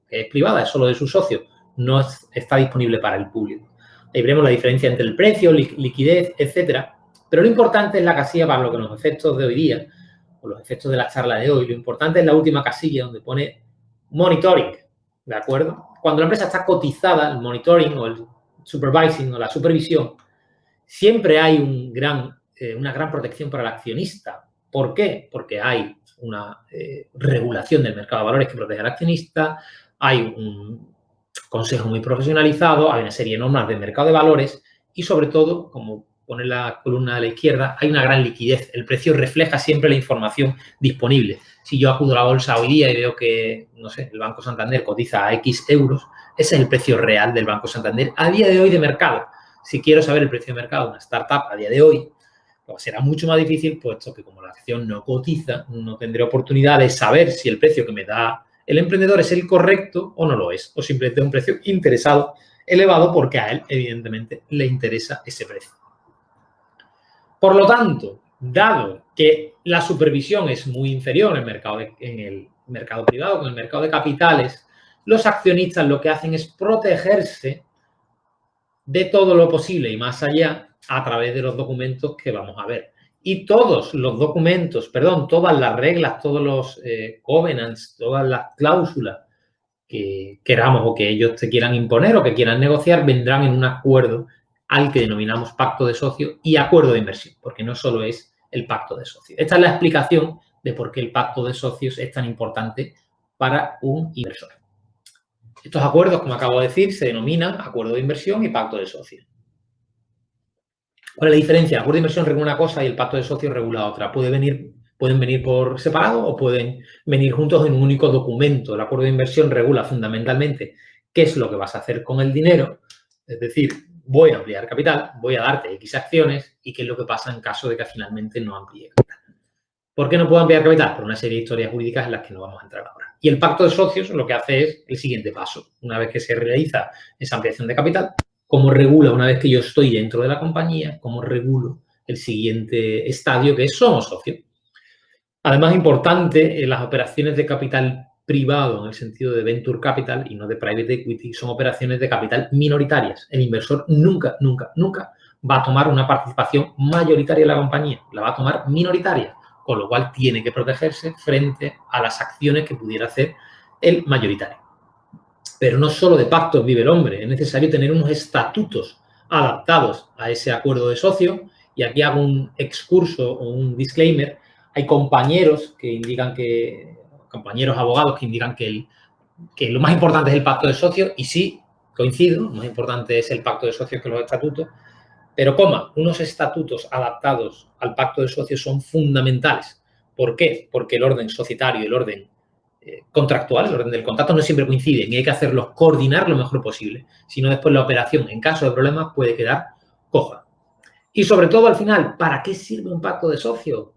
es privada, es solo de sus socios, no está disponible para el público. Ahí veremos la diferencia entre el precio, liquidez, etcétera. Pero lo importante es la casilla para los efectos de hoy día, o los efectos de la charla de hoy. Lo importante es la última casilla donde pone monitoring, ¿de acuerdo? Cuando la empresa está cotizada, el monitoring o el supervising o la supervisión, siempre hay una gran protección para el accionista. ¿Por qué? Porque hay una regulación del mercado de valores que protege al accionista, hay un consejo muy profesionalizado, hay una serie de normas del mercado de valores y, sobre todo, como pone la columna de la izquierda, hay una gran liquidez. El precio refleja siempre la información disponible. Si yo acudo a la bolsa hoy día y veo que, no sé, el Banco Santander cotiza a X euros, ese es el precio real del Banco Santander a día de hoy de mercado. Si quiero saber el precio de mercado de una startup a día de hoy, pues será mucho más difícil, puesto que como la acción no cotiza, no tendré oportunidad de saber si el precio que me da el emprendedor es el correcto o no lo es, o simplemente un precio interesado, elevado, porque a él, evidentemente, le interesa ese precio. Por lo tanto, dado que la supervisión es muy inferior en el mercado privado, en el mercado de capitales, los accionistas lo que hacen es protegerse de todo lo posible y más allá a través de los documentos que vamos a ver. Y todos los documentos, todas las reglas, todos los covenants, todas las cláusulas que queramos o que ellos te quieran imponer o que quieran negociar vendrán en un acuerdo al que denominamos pacto de socios y acuerdo de inversión, porque no solo es el pacto de socios. Esta es la explicación de por qué el pacto de socios es tan importante para un inversor. Estos acuerdos, como acabo de decir, se denominan acuerdo de inversión y pacto de socios. ¿Cuál es la diferencia? El acuerdo de inversión regula una cosa y el pacto de socios regula otra. Pueden venir por separado o pueden venir juntos en un único documento. El acuerdo de inversión regula fundamentalmente qué es lo que vas a hacer con el dinero. Es decir, voy a ampliar capital, voy a darte X acciones y qué es lo que pasa en caso de que finalmente no amplíe capital. ¿Por qué no puedo ampliar capital? Por una serie de historias jurídicas en las que no vamos a entrar ahora. Y el pacto de socios lo que hace es el siguiente paso. Una vez que se realiza esa ampliación de capital, ¿cómo regula una vez que yo estoy dentro de la compañía? ¿Cómo regulo el siguiente estadio que es somos socios? Además, importante, las operaciones de capital privado en el sentido de venture capital y no de private equity son operaciones de capital minoritarias. El inversor nunca va a tomar una participación mayoritaria en la compañía, la va a tomar minoritaria, con lo cual tiene que protegerse frente a las acciones que pudiera hacer el mayoritario. Pero no solo de pactos vive el hombre, es necesario tener unos estatutos adaptados a ese acuerdo de socio. Y aquí hago un excurso o un disclaimer. Hay compañeros abogados que indican que lo más importante es el pacto de socios y sí, coincido, lo más importante es el pacto de socios que los estatutos, Pero, unos estatutos adaptados al pacto de socios son fundamentales. ¿Por qué? Porque el orden societario y el orden contractual, el orden del contrato, no siempre coinciden y hay que hacerlos coordinar lo mejor posible. Si no, después la operación, en caso de problemas, puede quedar coja. Y sobre todo, al final, ¿para qué sirve un pacto de socios?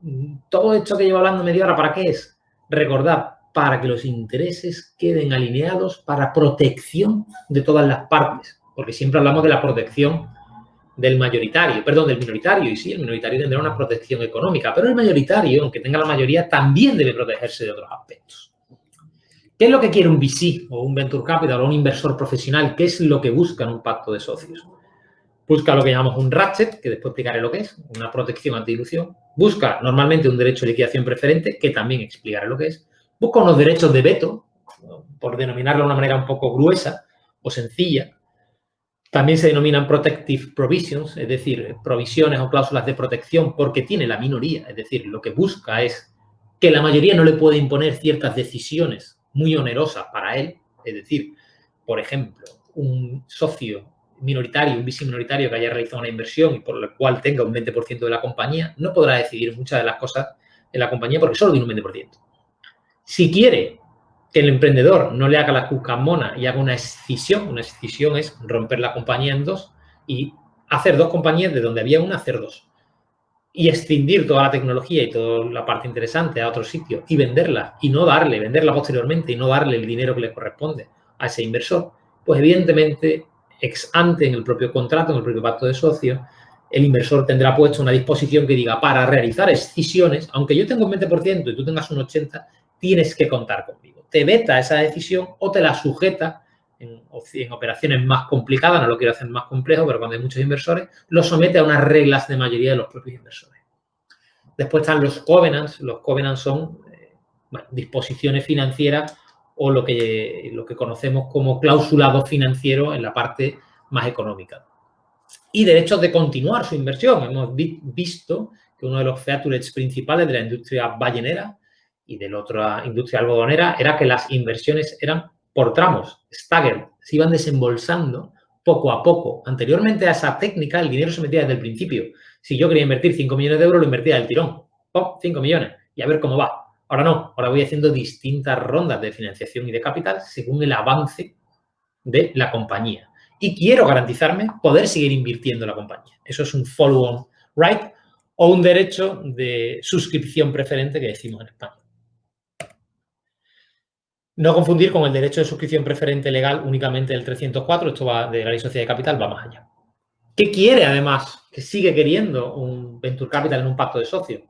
Todo esto que llevo hablando media hora, ¿para qué es? Recordad, para que los intereses queden alineados para protección de todas las partes. Porque siempre hablamos de la protección del minoritario, y sí, el minoritario tendrá una protección económica, pero el mayoritario, aunque tenga la mayoría, también debe protegerse de otros aspectos. ¿Qué es lo que quiere un VC o un Venture Capital o un inversor profesional? ¿Qué es lo que busca en un pacto de socios? Busca lo que llamamos un ratchet, que después explicaré lo que es, una protección antidilución. Busca normalmente un derecho de liquidación preferente, que también explicaré lo que es. Busca unos derechos de veto, por denominarlo de una manera un poco gruesa o sencilla. También se denominan protective provisions, es decir, provisiones o cláusulas de protección porque tiene la minoría. Es decir, lo que busca es que la mayoría no le puede imponer ciertas decisiones muy onerosas para él. Es decir, por ejemplo, un socio minoritario, un VC minoritario que haya realizado una inversión y por la cual tenga un 20% de la compañía, no podrá decidir muchas de las cosas en la compañía porque solo tiene un 20%. Si quiere que el emprendedor no le haga la cucamona y haga una escisión es romper la compañía en dos y hacer dos compañías de donde había una, hacer dos. Y escindir toda la tecnología y toda la parte interesante a otro sitio y venderla y no darle, venderla posteriormente y no darle el dinero que le corresponde a ese inversor, pues evidentemente ex ante en el propio contrato, en el propio pacto de socios, el inversor tendrá puesto una disposición que diga para realizar escisiones, aunque yo tenga un 20% y tú tengas un 80%, tienes que contar conmigo. Te veta esa decisión o te la sujeta en operaciones más complicadas, no lo quiero hacer más complejo, pero cuando hay muchos inversores, lo somete a unas reglas de mayoría de los propios inversores. Después están los covenants. Los covenants son disposiciones financieras o lo que conocemos como clausulado financiero en la parte más económica. Y derechos de continuar su inversión. Hemos visto que uno de los features principales de la industria ballenera y de la otra industria algodonera era que las inversiones eran por tramos, staggered, se iban desembolsando poco a poco. Anteriormente a esa técnica, el dinero se metía desde el principio. Si yo quería invertir 5 millones de euros, lo invertía del tirón. ¡Pum! 5 millones. Y a ver cómo va. Ahora no. Ahora voy haciendo distintas rondas de financiación y de capital según el avance de la compañía. Y quiero garantizarme poder seguir invirtiendo en la compañía. Eso es un follow-on right o un derecho de suscripción preferente que decimos en España. No confundir con el derecho de suscripción preferente legal únicamente del 304, esto va de la ley de sociedad de capital, va más allá. ¿Qué quiere además? ¿Qué sigue queriendo un Venture Capital en un pacto de socios?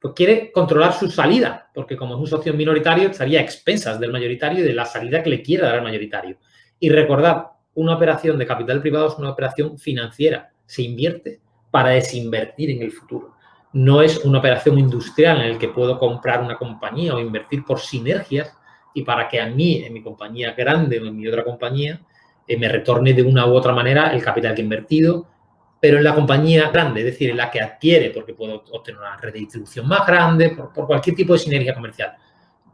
Pues quiere controlar su salida, porque como es un socio minoritario, estaría a expensas del mayoritario y de la salida que le quiera dar al mayoritario. Y recordad, una operación de capital privado es una operación financiera. Se invierte para desinvertir en el futuro. No es una operación industrial en la que puedo comprar una compañía o invertir por sinergias y para que a mí, en mi compañía grande o en mi otra compañía, me retorne de una u otra manera el capital que he invertido, pero en la compañía grande, es decir, en la que adquiere, porque puedo obtener una red de distribución más grande, por cualquier tipo de sinergia comercial.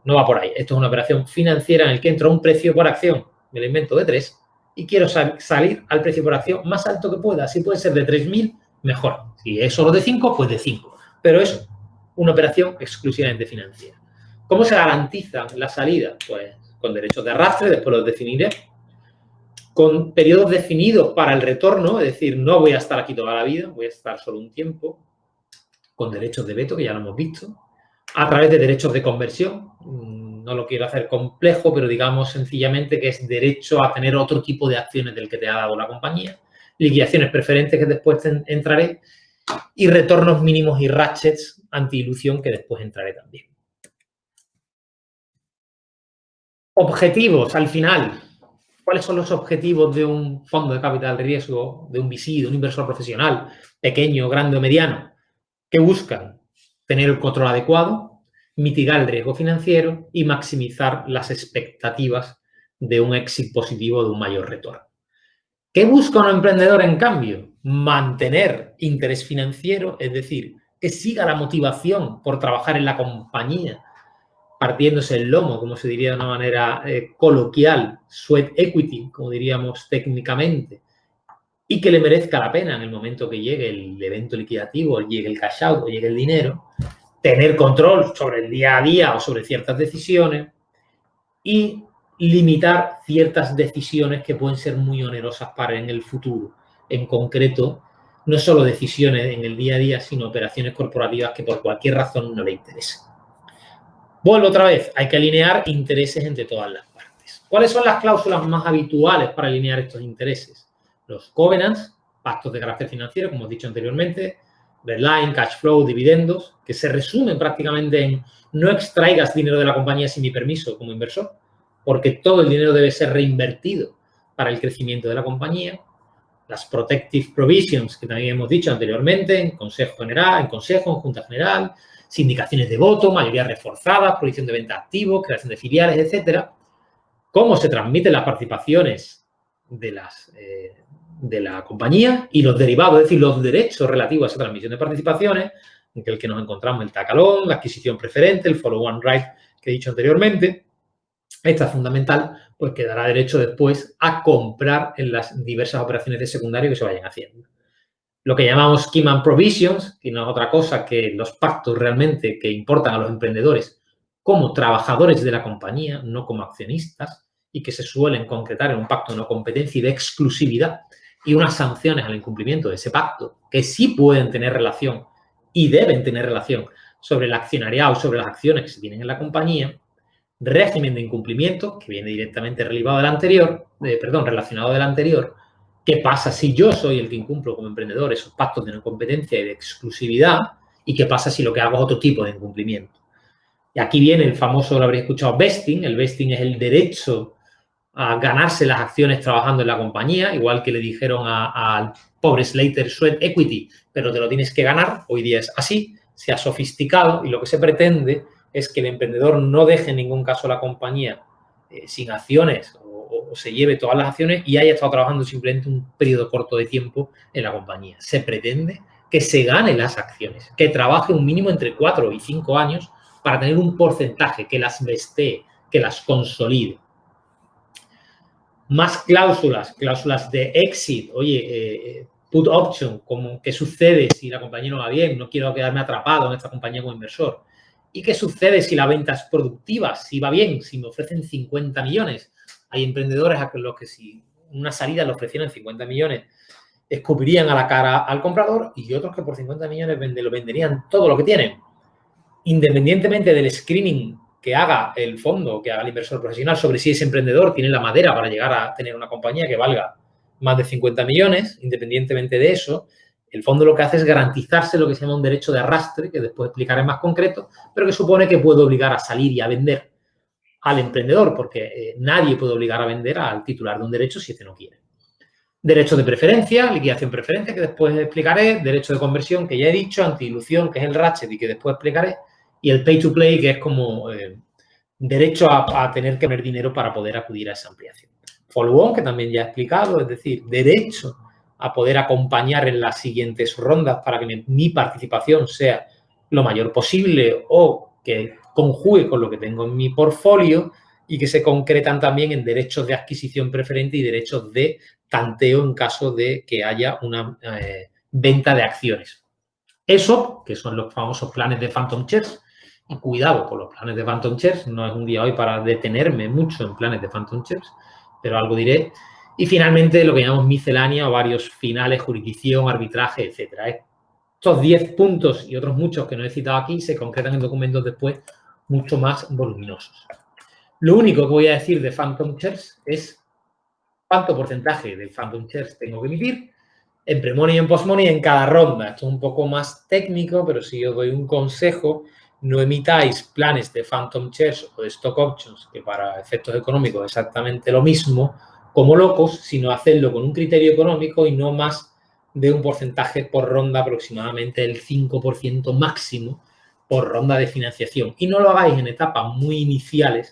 No va por ahí. Esto es una operación financiera en la que entra un precio por acción, me lo invento, de 3, y quiero salir al precio por acción más alto que pueda. Si puede ser de 3.000, mejor. Si es solo de 5, pues de 5. Pero es una operación exclusivamente financiera. ¿Cómo se garantiza la salida? Pues con derechos de arrastre, después los definiré, con periodos definidos para el retorno, es decir, no voy a estar aquí toda la vida, voy a estar solo un tiempo, con derechos de veto, que ya lo hemos visto, a través de derechos de conversión. No lo quiero hacer complejo, pero digamos sencillamente que es derecho a tener otro tipo de acciones del que te ha dado la compañía, liquidaciones preferentes que después entraré y retornos mínimos y ratchets anti-dilución que después entraré también. Objetivos, al final. ¿Cuáles son los objetivos de un fondo de capital de riesgo, de un VC, de un inversor profesional, pequeño, grande o mediano? ¿Qué buscan? Tener el control adecuado, mitigar el riesgo financiero y maximizar las expectativas de un éxito positivo, de un mayor retorno. ¿Qué busca un emprendedor, en cambio? Mantener interés financiero, es decir, que siga la motivación por trabajar en la compañía, partiéndose el lomo, como se diría de una manera coloquial, sweat equity, como diríamos técnicamente, y que le merezca la pena en el momento que llegue el evento liquidativo, llegue el cash out o llegue el dinero, tener control sobre el día a día o sobre ciertas decisiones y limitar ciertas decisiones que pueden ser muy onerosas para en el futuro. En concreto, no solo decisiones en el día a día, sino operaciones corporativas que por cualquier razón no le interesen. Vuelvo otra vez, hay que alinear intereses entre todas las partes. ¿Cuáles son las cláusulas más habituales para alinear estos intereses? Los covenants, pactos de carácter financiero, como he dicho anteriormente, redline, cash flow, dividendos, que se resumen prácticamente en no extraigas dinero de la compañía sin mi permiso como inversor, porque todo el dinero debe ser reinvertido para el crecimiento de la compañía. Las protective provisions, que también hemos dicho anteriormente, en consejo general, en junta general, sindicaciones de voto, mayoría reforzada, prohibición de venta de activos, creación de filiales, etcétera. Cómo se transmiten las participaciones de la compañía y los derivados, es decir, los derechos relativos a esa transmisión de participaciones, en el que nos encontramos el tacalón, la adquisición preferente, el follow-on right que he dicho anteriormente. Esta es fundamental, pues que dará derecho después a comprar en las diversas operaciones de secundario que se vayan haciendo. Lo que llamamos scheme and provisions, que no es otra cosa que los pactos realmente que importan a los emprendedores como trabajadores de la compañía, no como accionistas, y que se suelen concretar en un pacto de no competencia y de exclusividad y unas sanciones al incumplimiento de ese pacto, que sí pueden tener relación y deben tener relación sobre el accionariado, sobre las acciones que se tienen en la compañía. Régimen de incumplimiento, que viene directamente relacionado del anterior. ¿Qué pasa si yo soy el que incumplo como emprendedor esos pactos de no competencia y de exclusividad? ¿Y qué pasa si lo que hago es otro tipo de incumplimiento? Y aquí viene el famoso, lo habréis escuchado, vesting. El vesting es el derecho a ganarse las acciones trabajando en la compañía, igual que le dijeron al pobre Slater Sweat Equity, pero te lo tienes que ganar. Hoy día es así, se ha sofisticado y lo que se pretende es que el emprendedor no deje en ningún caso la compañía sin acciones o se lleve todas las acciones y haya estado trabajando simplemente un periodo corto de tiempo en la compañía. Se pretende que se gane las acciones, que trabaje un mínimo entre 4 y 5 años para tener un porcentaje, que las vestee, que las consolide. Más cláusulas de exit. Oye, put option, como qué sucede si la compañía no va bien, no quiero quedarme atrapado en esta compañía como inversor. ¿Y qué sucede si la venta es productiva? Si va bien, si me ofrecen 50 millones. Hay emprendedores a los que si una salida le ofrecieran 50 millones, escupirían a la cara al comprador y otros que por 50 millones lo venderían todo lo que tienen. Independientemente del screening que haga el fondo, que haga el inversor profesional sobre si ese emprendedor tiene la madera para llegar a tener una compañía que valga más de 50 millones, independientemente de eso, el fondo lo que hace es garantizarse lo que se llama un derecho de arrastre, que después explicaré más concreto, pero que supone que puede obligar a salir y a vender al emprendedor, porque nadie puede obligar a vender al titular de un derecho si este no quiere. Derecho de preferencia, liquidación preferente, que después explicaré, derecho de conversión, que ya he dicho, antidilución, que es el ratchet y que después explicaré, y el pay to play, que es como derecho a tener que poner dinero para poder acudir a esa ampliación. Follow-on, que también ya he explicado, es decir, derecho a poder acompañar en las siguientes rondas para que mi participación sea lo mayor posible o que conjugue con lo que tengo en mi portfolio y que se concretan también en derechos de adquisición preferente y derechos de tanteo en caso de que haya una venta de acciones. Eso, que son los famosos planes de Phantom Shares, y cuidado con los planes de Phantom Shares, no es un día hoy para detenerme mucho en planes de Phantom Shares, pero algo diré. Y finalmente lo que llamamos miscelánea o varios finales, jurisdicción, arbitraje, etcétera. Estos 10 puntos y otros muchos que no he citado aquí se concretan en documentos después mucho más voluminosos. Lo único que voy a decir de Phantom Shares es cuánto porcentaje de Phantom Shares tengo que emitir en pre-money y en post-money en cada ronda. Esto es un poco más técnico, pero si os doy un consejo, no emitáis planes de Phantom Shares o de Stock Options, que para efectos económicos es exactamente lo mismo, como locos, sino hacerlo con un criterio económico y no más de un porcentaje por ronda, aproximadamente el 5% máximo por ronda de financiación. Y no lo hagáis en etapas muy iniciales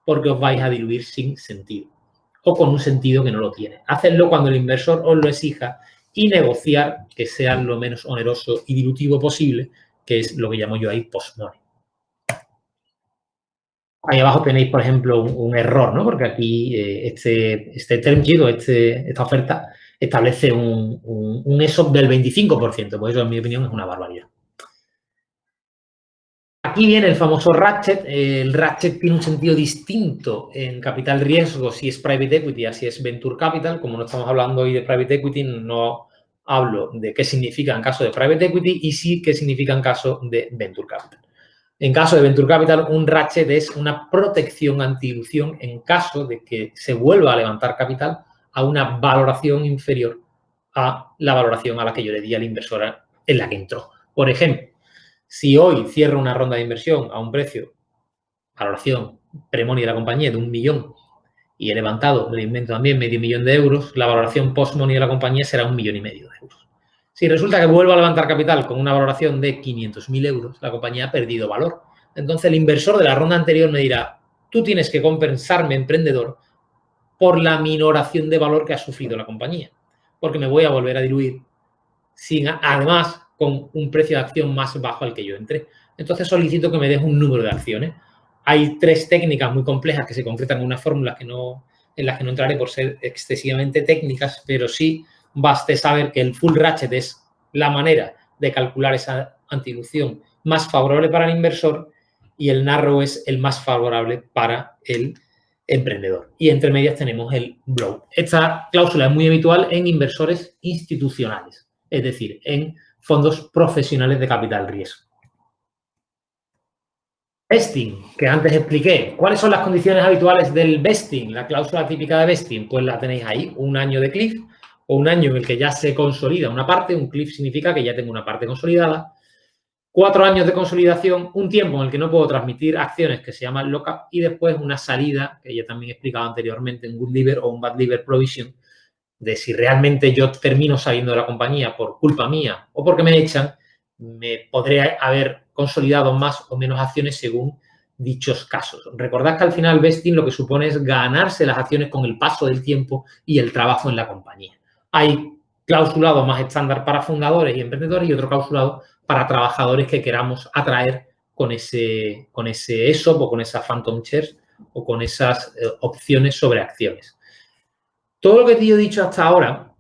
porque os vais a diluir sin sentido o con un sentido que no lo tiene. Hacedlo cuando el inversor os lo exija y negociar que sea lo menos oneroso y dilutivo posible, que es lo que llamo yo ahí post-money. Ahí abajo tenéis, por ejemplo, un error, ¿no? Porque aquí este term sheet o esta oferta establece un ESOP del 25%, pues eso, en mi opinión, es una barbaridad. Aquí viene el famoso ratchet. El ratchet tiene un sentido distinto en capital riesgo si es private equity a si es venture capital. Como no estamos hablando hoy de private equity, no hablo de qué significa en caso de private equity y sí qué significa en caso de venture capital. En caso de venture capital, un ratchet es una protección antidilución en caso de que se vuelva a levantar capital a una valoración inferior a la valoración a la que yo le di al inversor en la que entró. Por ejemplo, si hoy cierro una ronda de inversión a un precio, valoración pre-money de la compañía de 1 millón y he levantado, me invento también, medio millón de euros, la valoración post-money de la compañía será 1,5 millones de euros. Si resulta que vuelvo a levantar capital con una valoración de 500.000 euros, la compañía ha perdido valor. Entonces el inversor de la ronda anterior me dirá, tú tienes que compensarme, emprendedor, por la minoración de valor que ha sufrido la compañía, porque me voy a volver a diluir sin, además, con un precio de acción más bajo al que yo entré. Entonces solicito que me des un número de acciones. Hay 3 técnicas muy complejas que se concretan en unas fórmulas en las que no entraré por ser excesivamente técnicas, pero sí baste saber que el full ratchet es la manera de calcular esa antidilución más favorable para el inversor y el narrow es el más favorable para el emprendedor. Y entre medias tenemos el blow. Esta cláusula es muy habitual en inversores institucionales, es decir, en fondos profesionales de capital riesgo. Vesting, que antes expliqué. ¿Cuáles son las condiciones habituales del vesting? La cláusula típica de vesting, pues la tenéis ahí, un año de cliff o un año en el que ya se consolida una parte. Un cliff significa que ya tengo una parte consolidada. 4 años de consolidación, un tiempo en el que no puedo transmitir acciones que se llaman lock-up y después una salida, que ya también he explicado anteriormente, en good leaver o un bad leaver provision, de si realmente yo termino saliendo de la compañía por culpa mía o porque me echan, me podré haber consolidado más o menos acciones según dichos casos. Recordad que al final vesting lo que supone es ganarse las acciones con el paso del tiempo y el trabajo en la compañía. Hay clausulado más estándar para fundadores y emprendedores y otro clausulado para trabajadores que queramos atraer con ese ESOP o con esas phantom shares o con esas opciones sobre acciones. Todo lo que yo he dicho hasta ahora,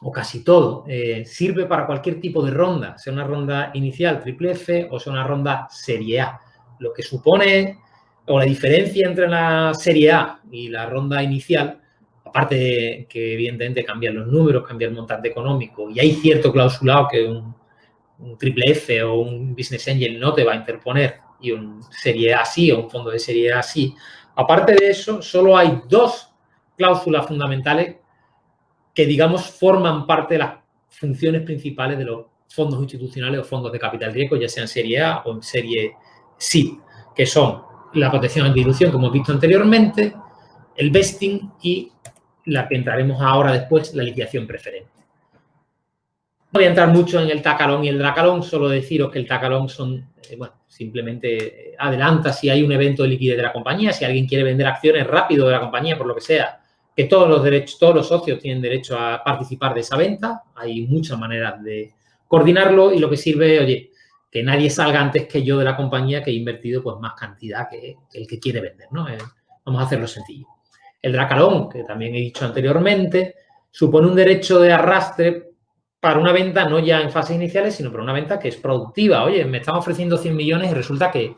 o casi todo, sirve para cualquier tipo de ronda, sea una ronda inicial triple F o sea una ronda serie A. Lo que supone, o la diferencia entre la serie A y la ronda inicial, aparte de que evidentemente cambian los números, cambia el montante económico y hay cierto clausulado que un triple F o un business angel no te va a interponer y un serie A sí o un fondo de serie A sí. Aparte de eso, solo hay 2 cláusulas fundamentales que, digamos, forman parte de las funciones principales de los fondos institucionales o fondos de capital riesgo, ya sean serie A o en serie SIP, que son la protección antidilución, como hemos visto anteriormente, el vesting y la que entraremos ahora después, la liquidación preferente. No voy a entrar mucho en el tacalón y el dracalón, solo deciros que el tacalón son, simplemente adelanta si hay un evento de liquidez de la compañía, si alguien quiere vender acciones rápido de la compañía, por lo que sea, que todos los socios tienen derecho a participar de esa venta. Hay muchas maneras de coordinarlo y lo que sirve, oye, que nadie salga antes que yo de la compañía que he invertido pues más cantidad que el que quiere vender, ¿no? Vamos a hacerlo sencillo. El dracalón, que también he dicho anteriormente, supone un derecho de arrastre para una venta no ya en fases iniciales, sino para una venta que es productiva. Oye, me están ofreciendo 100 millones y resulta que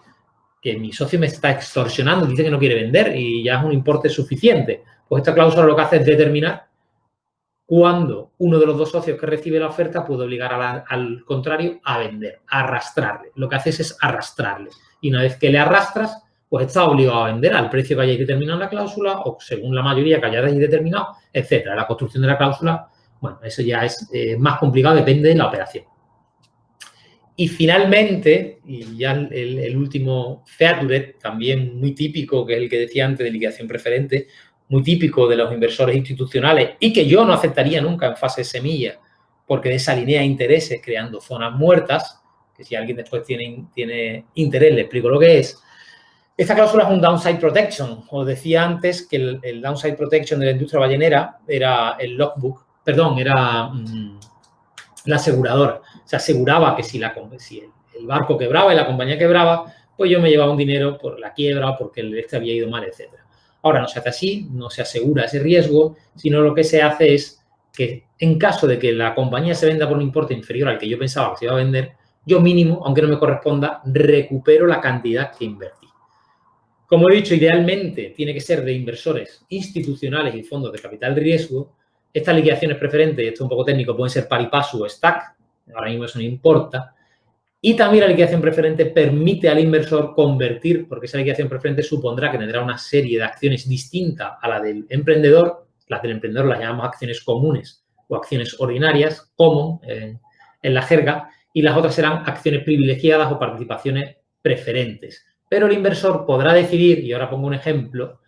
mi socio me está extorsionando, dice que no quiere vender y ya es un importe suficiente. Pues esta cláusula lo que hace es determinar cuándo uno de los 2 socios que recibe la oferta puede obligar al contrario a vender, a arrastrarle. Lo que haces es arrastrarle. Y una vez que le arrastras, pues está obligado a vender al precio que hayáis determinado en la cláusula o según la mayoría que hayáis determinado, etcétera. La construcción de la cláusula, bueno, eso ya es más complicado, depende de la operación. Y finalmente, y ya el último feature, también muy típico, que es el que decía antes de liquidación preferente, muy típico de los inversores institucionales y que yo no aceptaría nunca en fase semilla porque desalinea intereses creando zonas muertas, que si alguien después tiene interés le explico lo que es. Esta cláusula es un downside protection. Os decía antes que el downside protection de la industria ballenera era el logbook, perdón, era la aseguradora. Se aseguraba que si el barco quebraba y la compañía quebraba, pues yo me llevaba un dinero por la quiebra o porque este había ido mal, etcétera. Ahora no se hace así, no se asegura ese riesgo, sino lo que se hace es que en caso de que la compañía se venda por un importe inferior al que yo pensaba que se iba a vender, yo mínimo, aunque no me corresponda, recupero la cantidad que invertí. Como he dicho, idealmente tiene que ser de inversores institucionales y fondos de capital riesgo. Estas liquidaciones preferentes, esto es un poco técnico, pueden ser pari passu o stack, ahora mismo eso no importa. Y también la liquidación preferente permite al inversor convertir, porque esa liquidación preferente supondrá que tendrá una serie de acciones distintas a la del emprendedor. Las del emprendedor las llamamos acciones comunes o acciones ordinarias, common en la jerga, y las otras serán acciones privilegiadas o participaciones preferentes. Pero el inversor podrá decidir, y ahora pongo un ejemplo,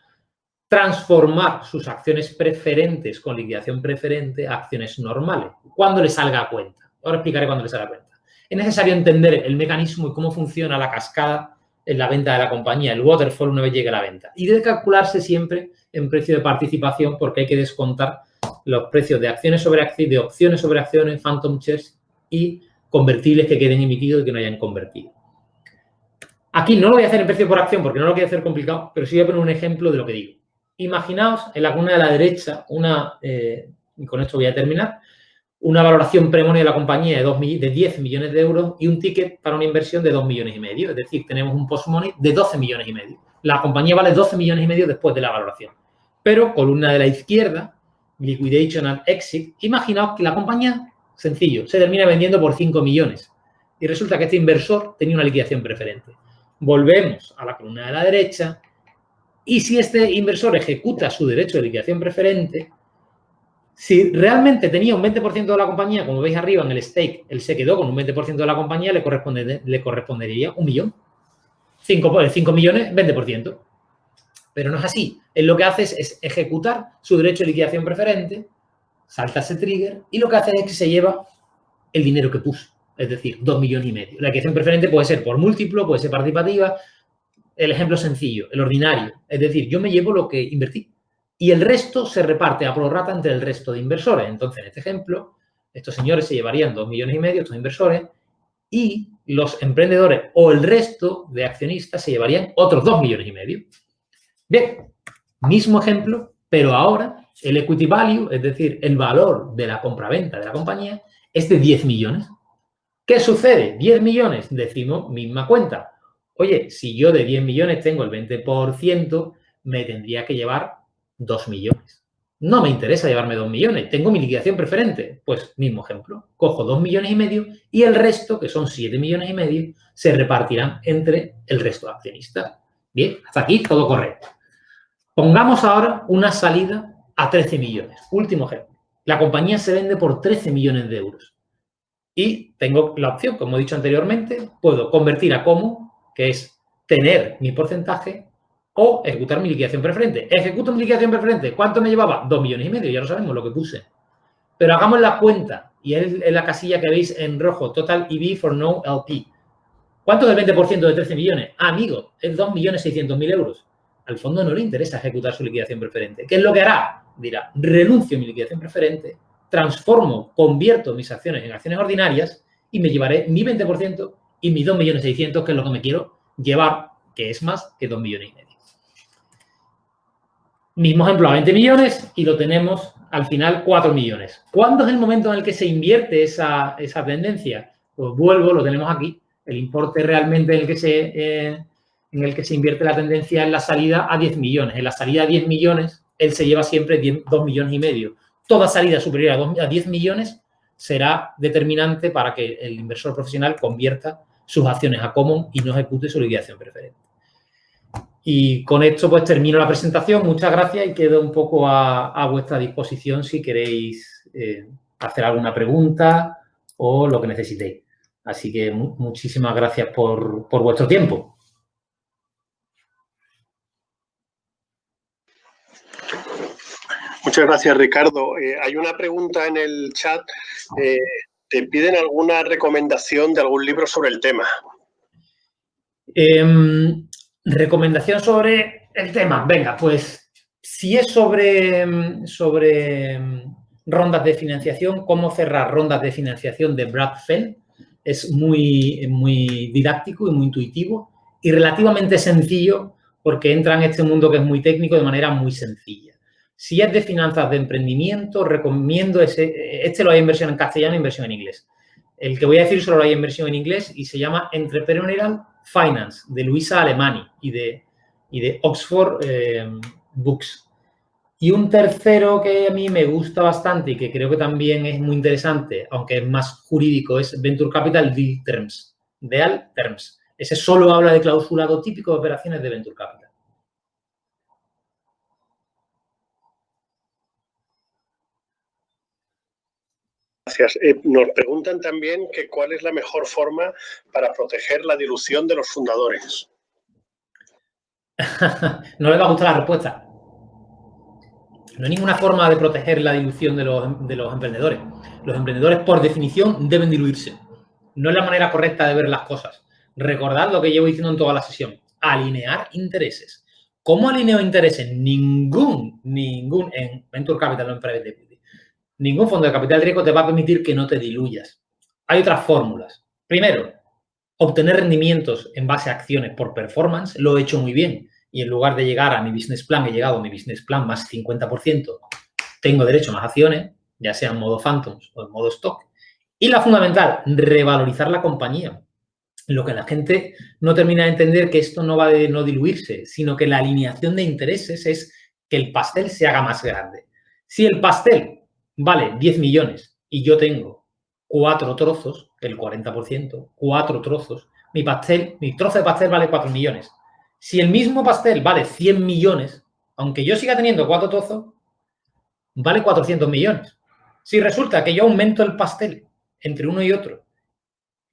transformar sus acciones preferentes con liquidación preferente a acciones normales, cuando le salga a cuenta. Ahora explicaré cuándo le salga a cuenta. Es necesario entender el mecanismo y cómo funciona la cascada en la venta de la compañía, el waterfall una vez llegue a la venta. Y debe calcularse siempre en precio de participación porque hay que descontar los precios de acciones sobre acciones, de opciones sobre acciones, phantom shares y convertibles que queden emitidos y que no hayan convertido. Aquí no lo voy a hacer en precio por acción porque no lo quiero hacer complicado, pero sí voy a poner un ejemplo de lo que digo. Imaginaos en la columna de la derecha, y con esto voy a terminar, una valoración pre-money de la compañía de 10 millones de euros y un ticket para una inversión de 2 millones y medio. Es decir, tenemos un post-money de 12 millones y medio. La compañía vale 12 millones y medio después de la valoración. Pero, columna de la izquierda, liquidation and exit, imaginaos que la compañía, sencillo, se termina vendiendo por 5 millones. Y resulta que este inversor tenía una liquidación preferente. Volvemos a la columna de la derecha y si este inversor ejecuta su derecho de liquidación preferente, si realmente tenía un 20% de la compañía, como veis arriba en el stake, él se quedó con un 20% de la compañía, le correspondería 1 millón. 5 millones, 20%. Pero no es así. Él lo que hace es ejecutar su derecho de liquidación preferente, salta ese trigger y lo que hace es que se lleva el dinero que puso. Es decir, 2 millones y medio. La liquidación preferente puede ser por múltiplo, puede ser participativa. El ejemplo sencillo, el ordinario. Es decir, yo me llevo lo que invertí. Y el resto se reparte a prorrata entre el resto de inversores. Entonces, en este ejemplo, estos señores se llevarían 2 millones y medio, estos inversores, y los emprendedores o el resto de accionistas se llevarían otros 2 millones y medio. Bien, mismo ejemplo, pero ahora el equity value, es decir, el valor de la compraventa de la compañía, es de 10 millones. ¿Qué sucede? 10 millones, decimos, misma cuenta. Oye, si yo de 10 millones tengo el 20%, me tendría que llevar 2 millones. No me interesa llevarme 2 millones. Tengo mi liquidación preferente. Pues, mismo ejemplo. Cojo 2 millones y medio y el resto, que son 7 millones y medio, se repartirán entre el resto de accionistas. Bien, hasta aquí todo correcto. Pongamos ahora una salida a 13 millones. Último ejemplo. La compañía se vende por 13 millones de euros. Y tengo la opción, como he dicho anteriormente, puedo convertir a común, que es tener mi porcentaje, o ejecutar mi liquidación preferente. Ejecuto mi liquidación preferente. ¿Cuánto me llevaba? 2 millones y medio, ya lo sabemos lo que puse. Pero hagamos la cuenta, y es la casilla que veis en rojo, Total EV for No LP. ¿Cuánto es el 20% de 13 millones? Ah, amigo, es 2.600.000 euros. Al fondo no le interesa ejecutar su liquidación preferente. ¿Qué es lo que hará? Dirá, renuncio a mi liquidación preferente, transformo, convierto mis acciones en acciones ordinarias y me llevaré mi 20% y mis 2.600.000, que es lo que me quiero llevar, que es más que 2 millones y medio. Mismo ejemplo a 20 millones y lo tenemos al final 4 millones. ¿Cuándo es el momento en el que se invierte esa tendencia? Pues vuelvo, lo tenemos aquí. El importe realmente en el que se invierte la tendencia es la salida a 10 millones. En la salida a 10 millones, él se lleva siempre 2 millones y medio. Toda salida superior a 10 millones será determinante para que el inversor profesional convierta sus acciones a common y no ejecute su liquidación preferente. Y con esto pues termino la presentación. Muchas gracias y quedo un poco a vuestra disposición si queréis hacer alguna pregunta o lo que necesitéis. Así que muchísimas gracias por vuestro tiempo. Muchas gracias, Ricardo. Hay una pregunta en el chat. ¿Te piden alguna recomendación de algún libro sobre el tema? Recomendación sobre el tema. Venga, pues si es sobre rondas de financiación, cómo cerrar rondas de financiación de Brad Feld. Es muy didáctico y muy intuitivo y relativamente sencillo porque entra en este mundo que es muy técnico de manera muy sencilla. Si es de finanzas de emprendimiento, recomiendo este lo hay en versión en castellano y en versión en inglés. El que voy a decir solo lo hay en versión en inglés y se llama Entrepreneurial Finance, de Luisa Alemani y de Oxford Books. Y un tercero que a mí me gusta bastante y que creo que también es muy interesante, aunque es más jurídico, es Venture Capital Deal Terms. Ese solo habla de clausulado típico de operaciones de Venture Capital. Gracias. Nos preguntan también que cuál es la mejor forma para proteger la dilución de los fundadores. No les va a gustar la respuesta. No hay ninguna forma de proteger la dilución de los emprendedores. Los emprendedores, por definición, deben diluirse. No es la manera correcta de ver las cosas. Recordad lo que llevo diciendo en toda la sesión. Alinear intereses. ¿Cómo alineo intereses? Ningún en Venture Capital, no en Private Equity. Ningún fondo de capital riesgo te va a permitir que no te diluyas. Hay otras fórmulas. Primero, obtener rendimientos en base a acciones por performance. Lo he hecho muy bien. Y en lugar de llegar a mi business plan, he llegado a mi business plan más 50%. Tengo derecho a más acciones, ya sea en modo Phantoms o en modo stock. Y la fundamental, revalorizar la compañía. Lo que la gente no termina de entender que esto no va de no diluirse, sino que la alineación de intereses es que el pastel se haga más grande. Si el pastel vale 10 millones y yo tengo 4 trozos, el 40%, 4 trozos, mi trozo de pastel vale 4 millones. Si el mismo pastel vale 100 millones, aunque yo siga teniendo 4 trozos, vale 400 millones. Si resulta que yo aumento el pastel entre uno y otro,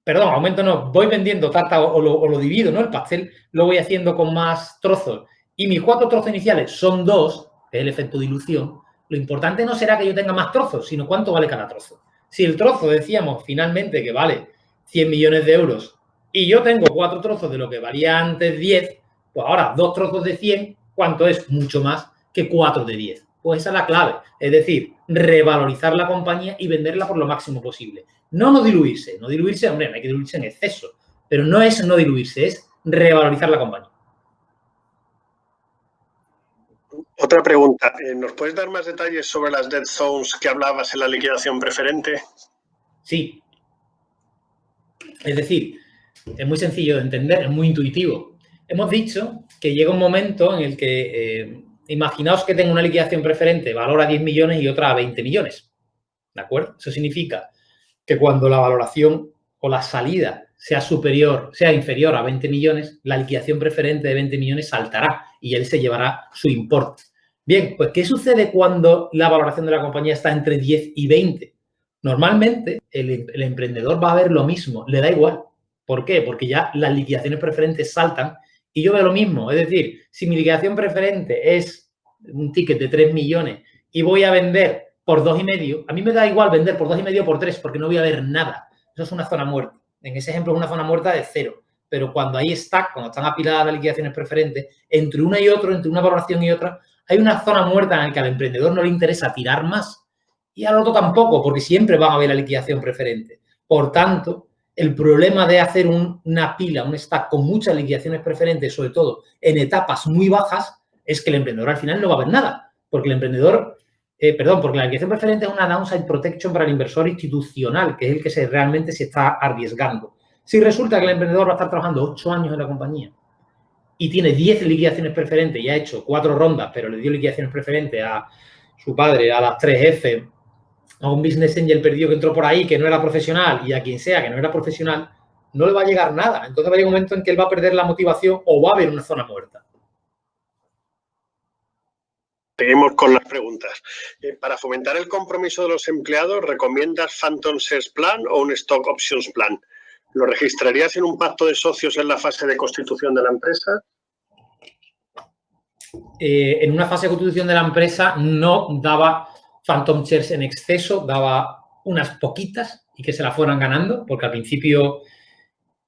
perdón, aumento no, voy vendiendo tarta o lo divido, ¿no? El pastel lo voy haciendo con más trozos y mis 4 trozos iniciales son 2, que es el efecto dilución, lo importante no será que yo tenga más trozos, sino cuánto vale cada trozo. Si el trozo, decíamos finalmente que vale 100 millones de euros y yo tengo 4 trozos de lo que valía antes 10, pues ahora 2 trozos de 100, ¿cuánto es? Mucho más que 4 de 10. Pues esa es la clave. Es decir, revalorizar la compañía y venderla por lo máximo posible. No diluirse. No diluirse, hombre, no hay que diluirse en exceso. Pero no es no diluirse, es revalorizar la compañía. Otra pregunta. ¿Nos puedes dar más detalles sobre las dead zones que hablabas en la liquidación preferente? Sí. Es decir, es muy sencillo de entender, es muy intuitivo. Hemos dicho que llega un momento en el que, imaginaos que tengo una liquidación preferente, valor a 10 millones y otra a 20 millones. ¿De acuerdo? Eso significa que cuando la valoración o la salida sea inferior a 20 millones, la liquidación preferente de 20 millones saltará y él se llevará su importe. Bien, pues ¿qué sucede cuando la valoración de la compañía está entre 10 y 20? Normalmente el emprendedor va a ver lo mismo, le da igual. ¿Por qué? Porque ya las liquidaciones preferentes saltan y yo veo lo mismo. Es decir, si mi liquidación preferente es un ticket de 3 millones y voy a vender por 2,5, a mí me da igual vender por 2,5 o por 3 porque no voy a ver nada. Eso es una zona muerta. En ese ejemplo es una zona muerta de 0. Pero cuando hay stack, cuando están apiladas las liquidaciones preferentes, entre una y otra, entre una valoración y otra, hay una zona muerta en la que al emprendedor no le interesa tirar más y al otro tampoco, porque siempre van a ver la liquidación preferente. Por tanto, el problema de hacer una pila, un stack con muchas liquidaciones preferentes, sobre todo en etapas muy bajas, es que el emprendedor al final no va a ver nada. Porque el emprendedor, porque la liquidación preferente es una downside protection para el inversor institucional, que es el que realmente se está arriesgando. Si resulta que el emprendedor va a estar trabajando 8 años en la compañía y tiene 10 liquidaciones preferentes y ha hecho 4 rondas, pero le dio liquidaciones preferentes a su padre, a las 3F, a un business angel perdido que entró por ahí, que no era profesional, y a quien sea que no era profesional, no le va a llegar nada. Entonces va a llegar un momento en que él va a perder la motivación o va a haber una zona muerta. Seguimos con las preguntas. Para fomentar el compromiso de los empleados, ¿recomiendas Phantom Shares Plan o un Stock Options Plan? ¿Lo registrarías en un pacto de socios en la fase de constitución de la empresa? En una fase de constitución de la empresa no daba Phantom Shares en exceso, daba unas poquitas y que se la fueran ganando, porque al principio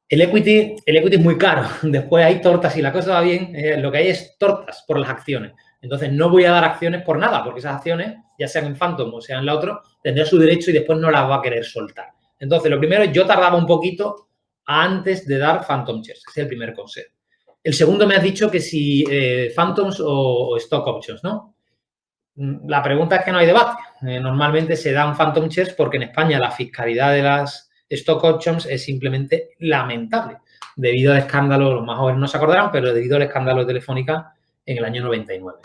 el equity es muy caro. Después hay tortas y la cosa va bien, lo que hay es tortas por las acciones. Entonces, no voy a dar acciones por nada, porque esas acciones, ya sean en Phantom o sean en la otra, tendrá su derecho y después no las va a querer soltar. Entonces, lo primero, yo tardaba un poquito antes de dar Phantom Shares. Ese es el primer consejo. El segundo, me has dicho que si Phantoms o Stock Options, ¿no? La pregunta es que no hay debate. Normalmente se dan phantom shares porque en España la fiscalidad de las stock options es simplemente lamentable. Debido al escándalo, los más jóvenes no se acordarán, pero debido al escándalo de Telefónica en el año 99.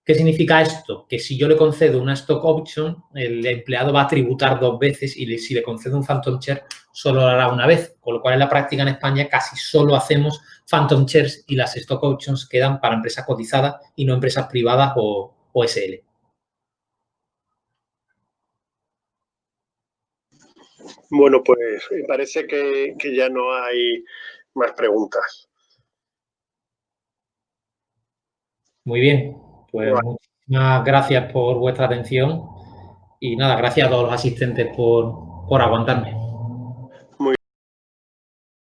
¿Qué significa esto? Que si yo le concedo una stock option, el empleado va a tributar 2 veces y si le concedo un phantom share, solo lo hará una vez. Con lo cual, en la práctica en España casi solo hacemos phantom shares y las stock options quedan para empresas cotizadas y no empresas privadas o SL. Bueno, pues parece que ya no hay más preguntas. Muy bien, pues muchísimas gracias por vuestra atención y nada, gracias a todos los asistentes por aguantarme.